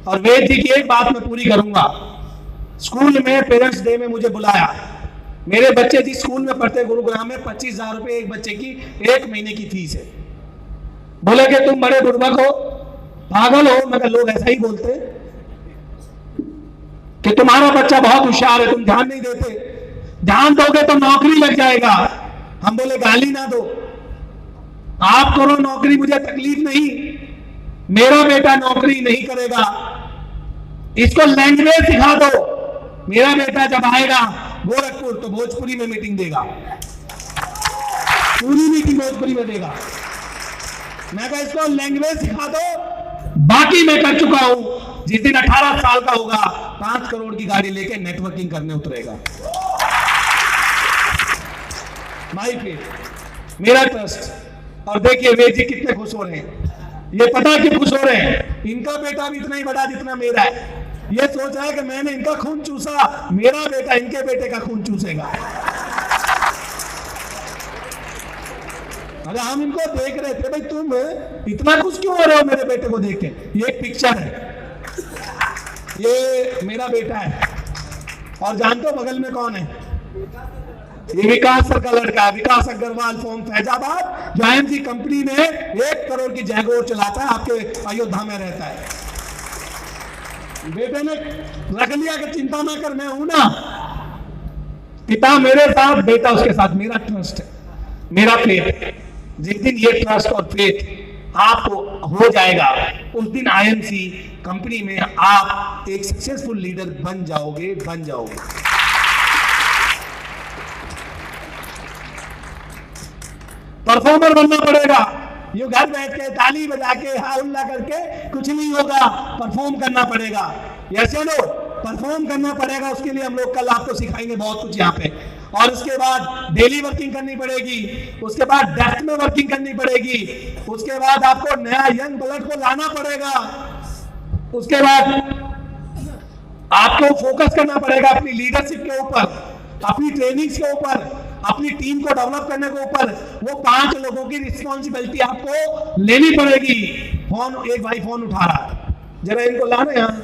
और वेद जी की एक बात मैं पूरी करूंगा। स्कूल में पेरेंट्स डे में मुझे बुलाया। मेरे बच्चे जिस स्कूल में पढ़ते गुरुग्राम में 25,000 रुपए एक बच्चे की 1 महीने की फीस है। बोले कि तुम बड़े बुड़बक हो, पागल हो। मगर लोग ऐसा ही बोलते कि तुम्हारा बच्चा बहुत होशियार है, तुम ध्यान नहीं देते, ध्यान दोगे तो नौकरी लग जाएगा। हम बोले गाली ना दो, आप करो नौकरी, मुझे तकलीफ नहीं, मेरा बेटा नौकरी नहीं करेगा। इसको लैंग्वेज सिखा दो। मेरा बेटा जब आएगा गोरखपुर तो भोजपुरी में मीटिंग देगा, पूरी मीटिंग भोजपुरी में देगा। मैं कहा इसको लैंग्वेज सिखा दो। बाकी मैं कर चुका हूं। जिस दिन 18 साल का होगा 5 करोड़ की गाड़ी लेके नेटवर्किंग करने उतरेगा। माई फेथ, मेरा ट्रस्ट। और देखिए वेद जी कितने खुश हो रहे हैं। ये पता कि खुश हो रहे हैं, इनका बेटा भी इतना ही बड़ा जितना मेरा है। ये सोच रहा है कि मैंने इनका खून चूसा, मेरा बेटा इनके बेटे का खून चूसेगा। अरे हम इनको देख रहे थे, भाई तुम इतना खुश क्यों हो रहे हो मेरे बेटे को देख के? ये एक पिक्चर है, ये मेरा बेटा है। और जानते हो बगल में कौन है? ये विकास सर का लड़का है, विकास अग्रवाल फ्रॉम फैजाबाद, जो आईएमसी कंपनी में 1 करोड़ की जैगोर चलाता है, आपके अयोध्या में रहता है। बेटे ने रख लिया कि चिंता ना कर, मैं हूं ना, पिता मेरे साथ, बेटा उसके साथ। मेरा ट्रस्ट है, मेरा फेथ है। जिस दिन ये ट्रस्ट और फेथ आपको हो जाएगा, उस दिन आईएमसी कंपनी में आप एक सक्सेसफुल लीडर बन जाओगे। परफॉर्मर बनना पड़ेगा। ये घर बैठ के ताली बजा के हा उल्ला करके कुछ नहीं होगा, परफॉर्म करना पड़ेगा। यस नो, परफॉर्म करना पड़ेगा। उसके लिए हम लोग कल आपको सिखाएंगे बहुत कुछ यहाँ पे। और उसके बाद डेली वर्किंग करनी पड़ेगी, उसके बाद डेस्क में वर्किंग करनी पड़ेगी, उसके बाद आपको नया यंग ब्लड को लाना पड़ेगा, उसके बाद आपको फोकस करना पड़ेगा अपनी लीडरशिप के ऊपर, अपनी ट्रेनिंग्स के ऊपर, अपनी टीम को डेवलप करने के ऊपर। वो 5 लोगों की रिस्पॉन्सिबिलिटी आपको लेनी पड़ेगी। एक भाई फोन उठा रहा है, जरा इनको लाना यहाँ।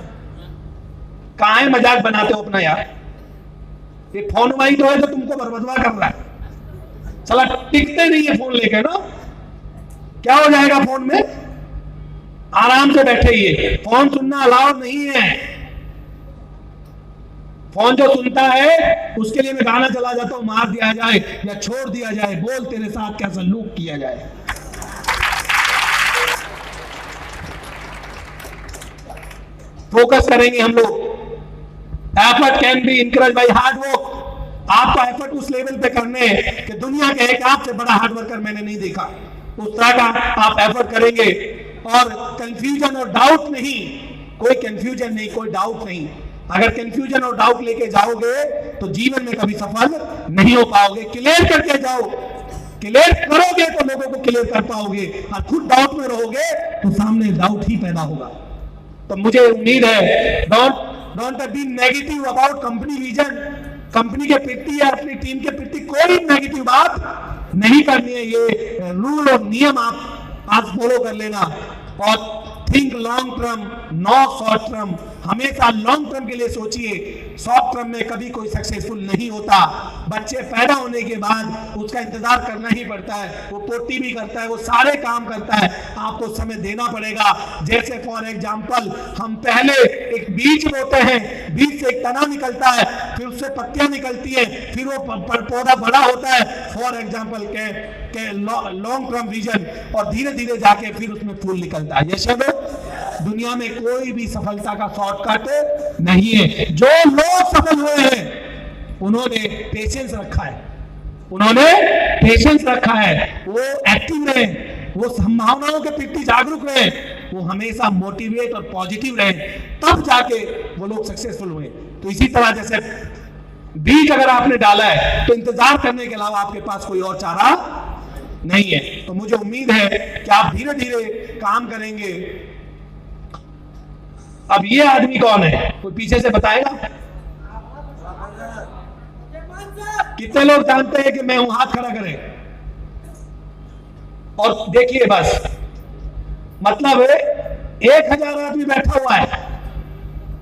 कहाँ है, मजाक बनाते हो अपना यार। ये फोन भाई तो है जो तुमको बर्बाद कर रहा है। चला टिकते नहीं है फोन लेके ना, क्या हो जाएगा फोन में? आराम से बैठे ही है। फोन सुनना अलाउड नहीं है। फोन जो सुनता है उसके लिए मैं गाना चला जाता हूं, मार दिया जाए या छोड़ दिया जाए, बोल तेरे साथ क्या सलूक किया जाए। फोकस करेंगे हम लोग। Effort can be encourage by hard work. आपका एफर्ट उस लेवल पे करने कि दुनिया के एक आपसे बड़ा हार्ड वर्कर मैंने नहीं देखा, उस तरह का आप एफर्ट करेंगे। और कंफ्यूजन और डाउट नहीं, कोई कंफ्यूजन नहीं, कोई डाउट नहीं। अगर कंफ्यूजन और डाउट लेके जाओगे तो जीवन में कभी सफल नहीं हो पाओगे। क्लियर करके जाओ, क्लियर करोगे तो लोगों को क्लियर कर पाओगे। और खुद डाउट में रहोगे तो सामने डाउट ही पैदा होगा। तो मुझे उम्मीद है, don't be negative about company vision. Company के प्रति या अपनी टीम के प्रति कोई नेगेटिव बात नहीं करनी है। ये रूल और नियम आप आज फॉलो कर लेना। और think long term, no short term. हमेशा लॉन्ग टर्म के लिए सोचिए, शॉर्ट टर्म में कभी कोई सक्सेसफुल नहीं होता। बच्चे पैदा होने के बाद उसका इंतजार करना ही पड़ता है, वो पोटी भी करता है, वो सारे काम करता है, आपको समय देना पड़ेगा। जैसे फॉर एग्जाम्पल हम पहले एक बीज बोते हैं, बीज से एक तना निकलता है, फिर उससे पत्तियां निकलती है, फिर वो पौधा बड़ा होता है। फॉर एग्जाम्पल के लॉन्ग टर्म विजन, और धीरे धीरे जाके फिर उसमें फूल निकलता है। ये सब दुनिया में कोई भी सफलता का शॉर्टकट नहीं है। जो लोग सफल हुए हैं उन्होंने पेशेंस रखा है, उन्होंने पेशेंस रखा है, वो एक्टिव रहे, वो संभावनाओं के प्रति जागरूक रहे, वो हमेशा मोटिवेट और पॉजिटिव रहे, तब जाके वो लोग सक्सेसफुल हुए। तो इसी तरह जैसे बीज अगर आपने डाला है तो इंतजार करने के अलावा आपके पास कोई और चारा नहीं है। तो मुझे उम्मीद है कि आप धीरे धीरे काम करेंगे। अब ये आदमी कौन है, कोई पीछे से बताएगा? कितने लोग जानते हैं कि मैं हूं? हाथ खड़ा करें। और देखिए बस, मतलब 1000 आदमी बैठा हुआ है,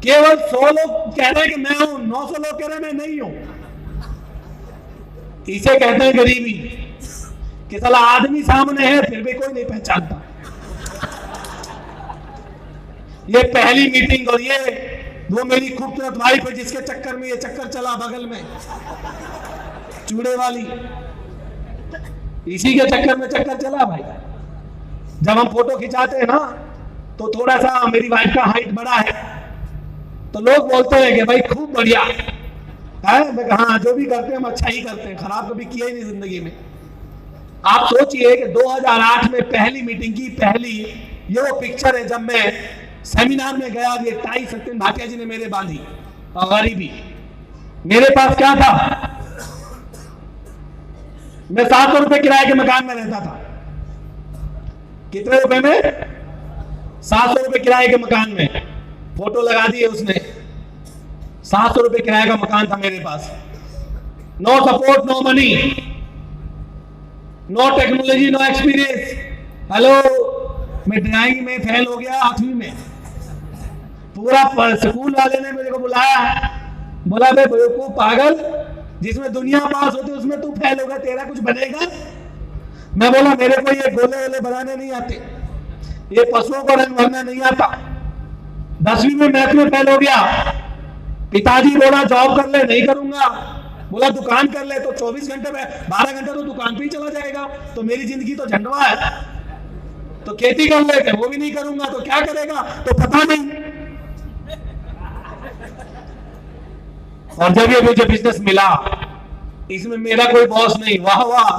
केवल 100 लोग कह रहे हैं कि मैं हूं, 900 लोग कह रहे हैं मैं नहीं हूं। इसे कहते हैं गरीबी, कि साला आदमी सामने है फिर भी कोई नहीं पहचानता। ये पहली मीटिंग, और ये वो मेरी खूबसूरत वाइफ है जिसके चक्कर में ये चक्कर चला बगल में, चूड़े वाली, इसी के चक्कर में चक्कर चला भाई। जब हम फोटो खिंचाते हैं ना तो थोड़ा सा मेरी वाइफ का हाइट बड़ा है, तो लोग बोलते हैं कि भाई खूब बढ़िया है। मैं कहा हाँ, जो भी करते हैं हम अच्छा ही करते हैं, खराब कभी किया ही नहीं जिंदगी में। आप सोचिए कि 2008 में पहली मीटिंग की पहली, ये वो पिक्चर है जब मैं सेमिनार में गया। ये टाई सत्येंद्र भाटिया जी ने मेरे बांधी, और गरीबी मेरे पास क्या था, मैं 700 रुपए किराए के मकान में रहता था। कितने रुपए में? 700 रुपए किराए के मकान में, फोटो लगा दी है उसने। 700 रुपए किराए का मकान था मेरे पास। No support, no money, no technology, no experience. Hello, मैं ड्राइंग में फेल हो गया 8वीं में। पूरा स्कूल वाले ने मेरे को बुलाया, बोला बे बेवकूफ पागल, जिसमें दुनिया पास होती उसमें तू फेल होगा, तेरा कुछ बनेगा? मैं बोला मेरे को ये गोले वोले बनाने नहीं आते, ये पशुओं को रंग भरना नहीं आता। 10वीं में मैथ में फेल हो गया। पिताजी बोला जॉब कर ले, नहीं करूंगा। बोला दुकान कर ले, तो 24 घंटे में 12 घंटे तो दुकान पे ही चला जाएगा, तो मेरी जिंदगी तो झंडवा है। तो खेती कर ले, वो भी नहीं करूंगा, तो क्या करेगा? तो पता नहीं। और जब ये मुझे बिजनेस मिला, इसमें मेरा कोई बॉस नहीं, वाह वाह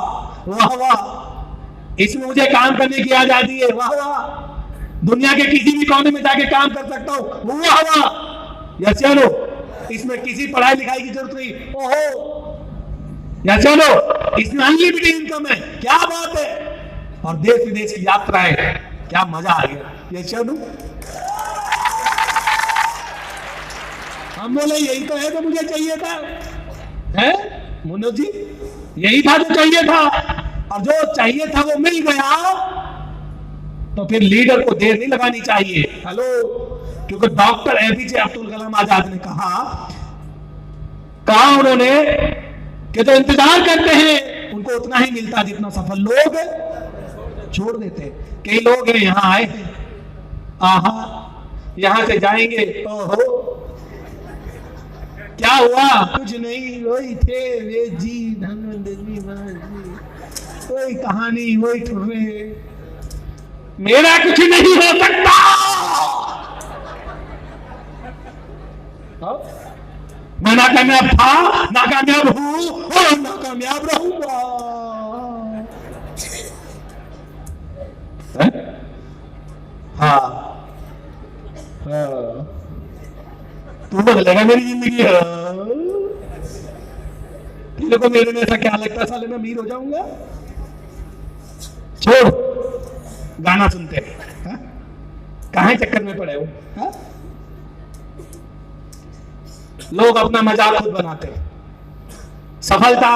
वाह वाह। इसमें मुझे काम करने की आजादी है, वाह वाह। दुनिया के किसी भी कोने में जाके काम कर सकता हूं, वाह वाह। या चलो, इसमें किसी पढ़ाई लिखाई की जरूरत नहीं, ओहो। या चलो, इसमें अनलिमिटेड इनकम है, क्या बात है। और देश विदेश की यात्रा है, क्या मजा आ गया। ये चलो, हम बोले यही तो है जो मुझे चाहिए था, है मनोज जी, यही था जो चाहिए था। और जो चाहिए था वो मिल गया, तो फिर लीडर को देर नहीं लगानी चाहिए। हेलो, क्योंकि डॉक्टर एपीजे अब्दुल कलाम आजाद ने कहा उन्होंने कि जो इंतजार करते हैं उनको उतना ही मिलता जितना सफल लोग छोड़ देते। कई लोग हैं यहां आए हैं, आहा, यहां से जाएंगे, ओहो क्या हुआ? कुछ नहीं, वही थे वे जी, वही कहानी, वही ठुर्रे, मेरा कुछ नहीं हो सकता। मैं नाकामयाब था, नाकामयाब हूं और नाकामयाब रहूंगा। हाँ, तू बदलेगा मेरी जिंदगी। तेरे को मेरे में ऐसा क्या लगता है साले मैं अमीर हो जाऊंगा? छोड़, गाना सुनते हैं, कहां चक्कर में पड़े हो? हा? लोग अपना मजाक खुद बनाते हैं। सफलता,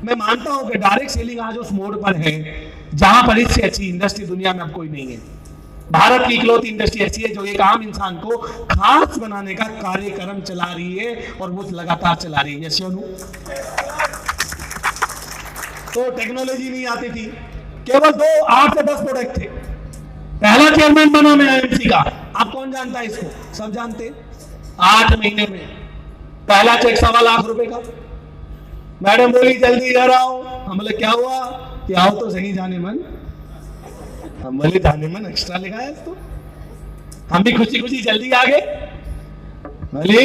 मैं मानता हूं कि डायरेक्ट सेलिंग आज उस मोड पर है जहां पर इससे अच्छी इंडस्ट्री दुनिया में अब कोई नहीं है। भारत की इकलौती इंडस्ट्री ऐसी है जो एक आम इंसान को खास बनाने का कार्यक्रम चला रही है, और वो लगातार चला रही है। तो टेक्नोलॉजी नहीं आती थी, केवल 8 से 10 प्रोडक्ट थे। पहला चेयरमैन बना मैं आईएमसी का, आप कौन जानता है इसको? सब जानते। 8 महीने में पहला चेक 1.25 लाख रुपए का। मैडम बोली जल्दी घर आओ। हम बोले क्या हुआ? कि आओ तो सही जाने मन। हम बोले जाने मन एक्स्ट्रा लिखा है तो। हम भी खुशी खुशी जल्दी आ गए। बोली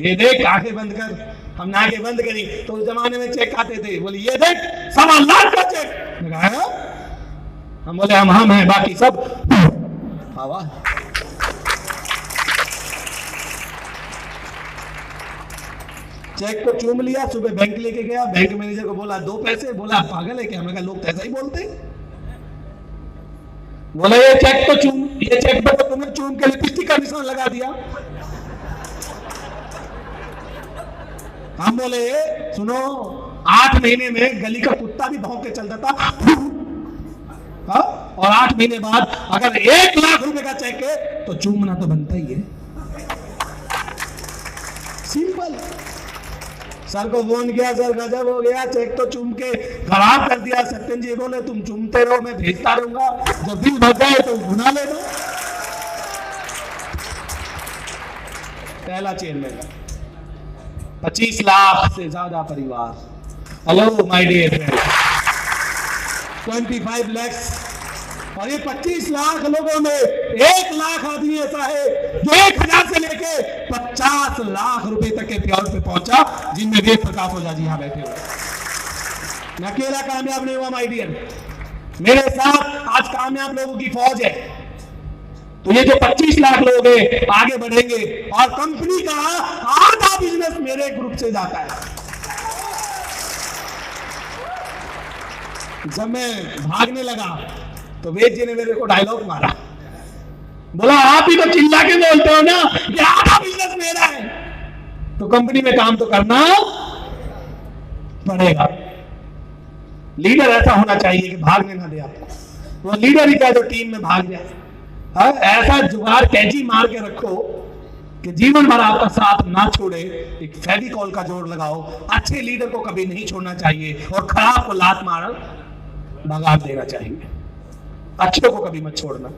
ये देख, आंखें बंद कर। हमने आंखें बंद करी तो उस जमाने में चेक आते थे। बोली ये देख 1.25 लाख का चेक। लगाया। हम बोले हम हैं, बाकी सब हवा। चेक को चूम लिया, सुबह बैंक लेके गया, बैंक मैनेजर को बोला 2 पैसे। बोला पागल है क्या? मैं कहा लोग तो ऐसा ही बोलते। बोला ये चेक पे तो तुमने चूम के लिपस्टिक का निशान लगा दिया। हम बोले सुनो, 8 महीने में गली का कुत्ता भी भौंक के चलता था। हा? और 8 महीने बाद अगर 1 लाख रुपए का चेक है तो चूमना तो बनता ही है। सिंपल। सर को फोन किया, सर गजब हो गया, चेक तो चूम के खराब कर दिया। सत्यन जी बोले तुम चूमते रहो, मैं भेजता रहूंगा, जब बिल भर जाए तो गुना लेना। पहला चेयरमैन, 25 लाख से ज्यादा परिवार। Hello my dear friend, 25 lakhs। और ये 25 लाख लोगों में 1 लाख आदमी ऐसा है जो 1000 से लेके 50 लाख रुपए तक के प्यार पे पहुंचा, जिनमें वेद प्रकाश ओझा जी यहां बैठे हुए। मैं अकेला कामयाब नहीं हुआ माय डियर, मेरे साथ आज कामयाब लोगों की फौज है। तो ये जो 25 लाख लोग हैं आगे बढ़ेंगे, और कंपनी का आधा बिजनेस मेरे ग्रुप से जाता है। जब मैं भागने लगा तो वेद जी ने मेरे को डायलॉग मारा, बोला आप ही तो चिल्ला के बोलते हो ना कि आधा बिजनेस मेरा है, तो कंपनी में काम तो करना पड़ेगा। लीडर ऐसा होना चाहिए कि भागने ना दे आपको, वो लीडर ही का जो टीम में भाग जाए। हाँ, ऐसा जुगाड़ कैची मार के रखो कि जीवन भर आपका साथ ना छोड़े। एक फेविकॉल का जोड़ लगाओ। अच्छे लीडर को कभी नहीं छोड़ना चाहिए और खराब को लात मार भगा देना चाहिए। अच्छे को कभी मत छोड़ना।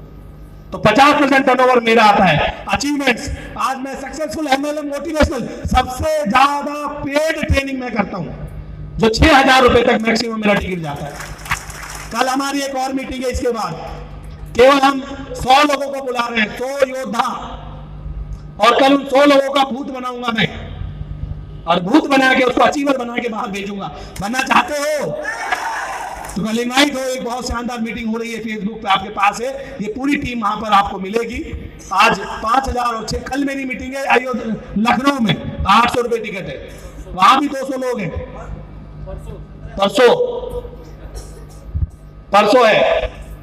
तो 50% टर्नओवर मेरा आता है। अचीवमेंट्स, आज मैं सक्सेसफुल एमएलएम मोटिवेशनल सबसे ज्यादा पेड ट्रेनिंग मैं करता हूं, जो 6,000 रुपए तक मैक्सिमम मेरा टिकट जाता है। कल हमारी एक और मीटिंग है, इसके बाद केवल हम 100 लोगों को बुला रहे हैं, 100 योद्धा, और कल उन 100 लोगों का भूत बनाऊंगा मैं, और भूत बना के उसको अचीवर बना के बाहर भेजूंगा। बनना चाहते हो तो कल इनवाइट हो। एक बहुत शानदार मीटिंग हो रही है, फेसबुक पे आपके पास है, ये पूरी टीम वहां पर आपको मिलेगी। आज 5,000 और 6, कल मेरी मीटिंग है लखनऊ में, 800 रुपए टिकट है, वहां भी 200 लोग हैं। परसों है,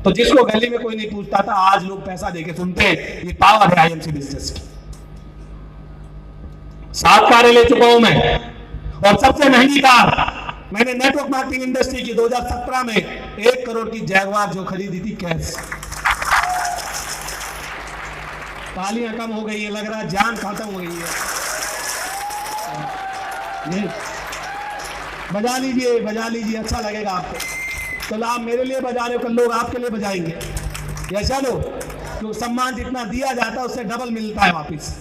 तो जिसको गली में कोई नहीं पूछता था, आज लोग पैसा देके सुनते हैं। ये पावर है आईएमसी बिजनेस की। 7 कारें ले चुका हूं मैं, और सबसे महंगी कार मैंने नेटवर्क मार्केटिंग इंडस्ट्री की 2017 में 1 करोड़ की जैगवार जो खरीदी थी कैश। तालियां कम हो गई है, लग रहा है जान खत्म हो गई है। बजा लीजिए, अच्छा लगेगा आपको। कल आप मेरे लिए बजा रहे हो, कल लोग आपके लिए बजाएंगे। या चलो, तो सम्मान जितना दिया जाता है उससे डबल मिलता है वापिस।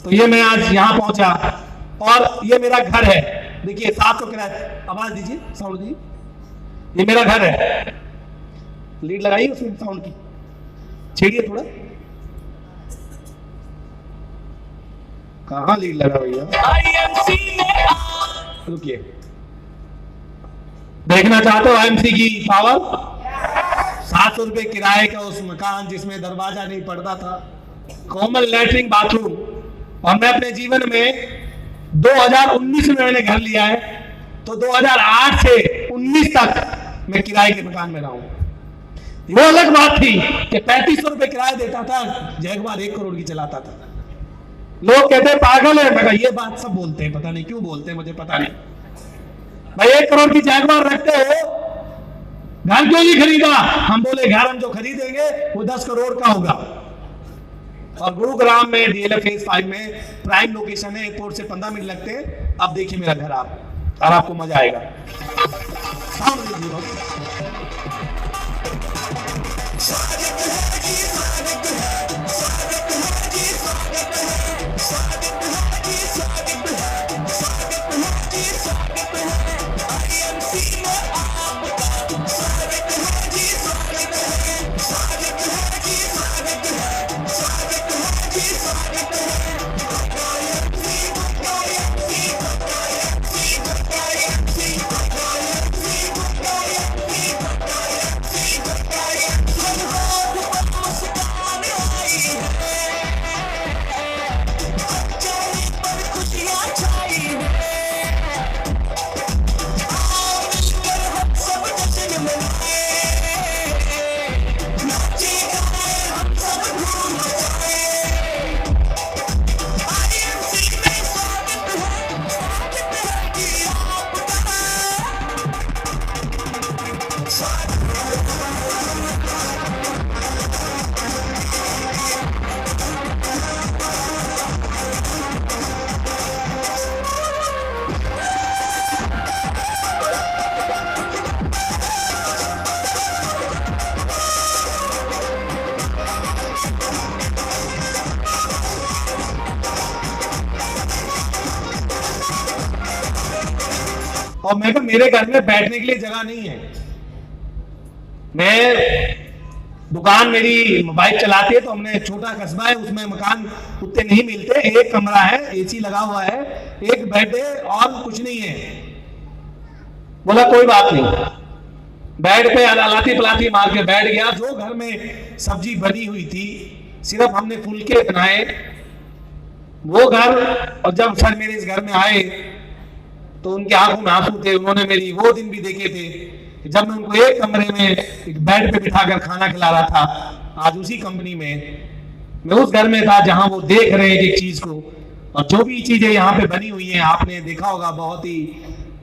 तो ये मैं आज यहां पहुंचा, और ये मेरा घर है। देखिए 700 किराया, आवाज दीजिए, साउंड दीजिए, ये मेरा घर है। लीड लगाइए उसमें साउंड की, छेड़िए थोड़ा। कहां लीड लगा भैया? रुकिए, देखना चाहते हो आईएमसी की पावर? 700 रुपए किराए का उस मकान जिसमें दरवाजा नहीं पड़ता था, कॉमन लैट्रिन बाथरूम, और मैं अपने जीवन में 2019 में मैंने घर लिया है, तो 2008 से 19 तक मैं किराए के मकान में रहा हूं। वो अलग बात थी कि 3500 रुपए किराया देता था, जैगवार 1 करोड़ की चलाता था। लोग कहते पागल है, मैं ये बात सब बोलते हैं, पता नहीं क्यों बोलते हैं, मुझे पता नहीं। भाई 1 करोड़ की जैगवार रखते हो, घर क्यों नहीं खरीदा? हम बोले घर हम जो खरीदेंगे वो 10 करोड़ का होगा। और गुरुग्राम में डीएलएफ फेज 5 में प्राइम लोकेशन है, एयरपोर्ट से 15 मिनट लगते हैं। अब देखिए मेरा घर आप, और आपको मजा आएगा। और मैं मेरे घर में बैठने के लिए जगह नहीं है। मैं दुकान मेरी बाइक चलाती है, तो हमने छोटा कस्बा है, उसमें मकान उतने नहीं मिलते। एक कमरा है, एसी लगा हुआ है, एक बेड है, और कुछ नहीं है। बोला कोई बात नहीं, बेड पे अलाती पलाती मार के बैठ गया। जो घर में सब्जी बनी हुई थी, सिर्फ हमने फुलके बनाए, वो घर। और जब सर मेरे इस घर में आए तो उनकी आंखों में आंसू थे। उन्होंने मेरी वो दिन भी देखे थे जब मैं उनको एक कमरे में एक बेड पे बिठाकर खाना खिला रहा था, आज उसी कंपनी में, मैं उस घर में था जहां वो देख रहे हैं एक चीज को, और जो भी चीजें यहाँ पे बनी हुई हैं आपने देखा होगा, बहुत ही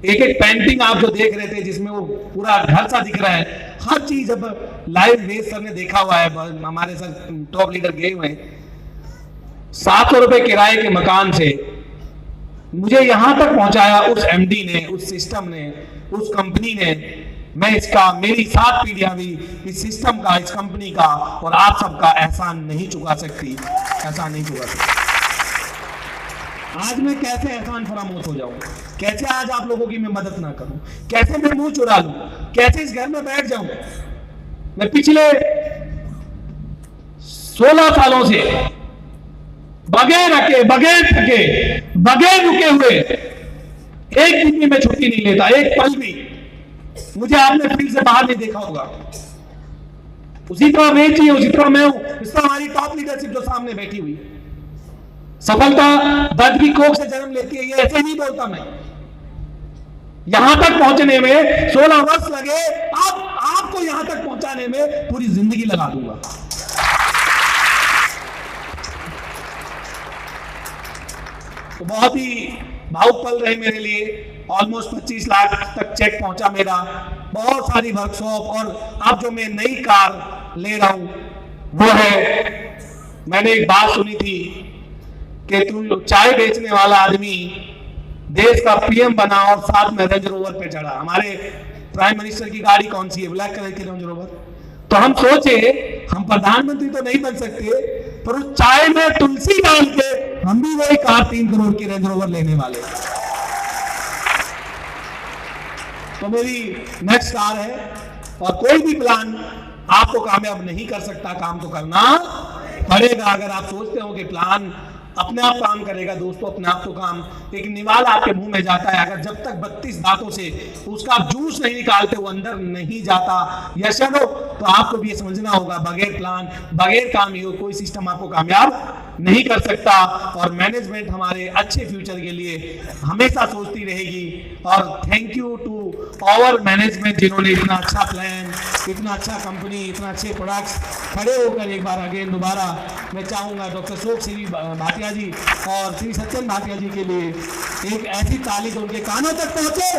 एक एक पेंटिंग आप जो देख रहे थे जिसमें वो पूरा घर सा दिख रहा है, हर चीज अब लाइव वेद सर ने देखा हुआ है, हमारे सर टॉप लीडर गए हुए हैं। 700 रुपए किराए के मकान से मुझे यहां तक पहुंचाया उस एमडी ने, उस सिस्टम ने, उस कंपनी ने। मैं इसका, मेरी 7 पीढ़ियां भी इस सिस्टम का, इस कंपनी का और आप सबका एहसान नहीं चुका सकती, एहसान नहीं चुका सकती। आज मैं कैसे एहसान फरामोश हो जाऊं, कैसे आज आप लोगों की मैं मदद ना करूं, कैसे मैं मुंह चुरा लूं, कैसे इस घर में बैठ जाऊं। मैं पिछले 16 सालों से बगैर रखे, बगैर थके, बगैर रुके हुए एक दिन भी मैं छुट्टी नहीं लेता, एक पल भी। मुझे आपने फील्ड से बाहर नहीं देखा होगा। उसी तरह मैं चाहिए, उसी तरह मैं हूं, इस तरह हमारी टॉप लीडरशिप जो सामने बैठी हुई। सफलता दर्द की कोख से जन्म लेती है, ये ऐसे नहीं बोलता मैं। यहां तक पहुंचने में 16 वर्ष लगे, आपको यहां तक पहुंचाने में पूरी जिंदगी लगा दूंगा। तो बहुत ही भावुक पल रहे मेरे लिए। ऑलमोस्ट 25 लाख तक चेक पहुंचा मेरा, बहुत सारी वर्कशॉप, और अब जो मैं नई कार ले रहा हूं वो है, मैंने एक बात सुनी थी कि तू चाय बेचने वाला आदमी देश का पीएम बना और साथ में रेंज रोवर पे चढ़ा। हमारे प्राइम मिनिस्टर की गाड़ी कौन सी है? ब्लैक कलर की रेंज रोवर। तो हम सोचे हम प्रधानमंत्री तो नहीं बन सकते, पर उस चाय में तुलसी डाल के हम भी वही कार 3 करोड़ की रेंज रोवर लेने वाले। तो मेरी नेक्स्ट स्टार है, और कोई भी प्लान आपको कामयाब नहीं कर सकता, काम तो करना पड़ेगा। अगर आप सोचते हो कि प्लान अपने आप काम करेगा, दोस्तों अपने आप तो काम, एक निवाला आपके मुंह में जाता है, अगर जब तक 32 दांतों से उसका जूस नहीं निकालते वो अंदर नहीं जाता, यस या नो, तो आपको भी ये समझना होगा बगैर प्लान, बगैर काम ही कोई सिस्टम आपको कामयाब नहीं कर सकता। और मैनेजमेंट हमारे अच्छे फ्यूचर के लिए हमेशा सोचती रहेगी। और thank you to our management जिन्होंने इतना अच्छा प्लान, इतना अच्छा कंपनी, इतना अच्छे प्रोडक्ट्स खड़े होकर एक बार अगेन दोबारा मैं चाहूंगा डॉक्टर शोक श्री भाटिया जी और श्री सत्यन भाटिया जी के लिए एक ऐसी ताली जो उनके कानों तक पहुंचे।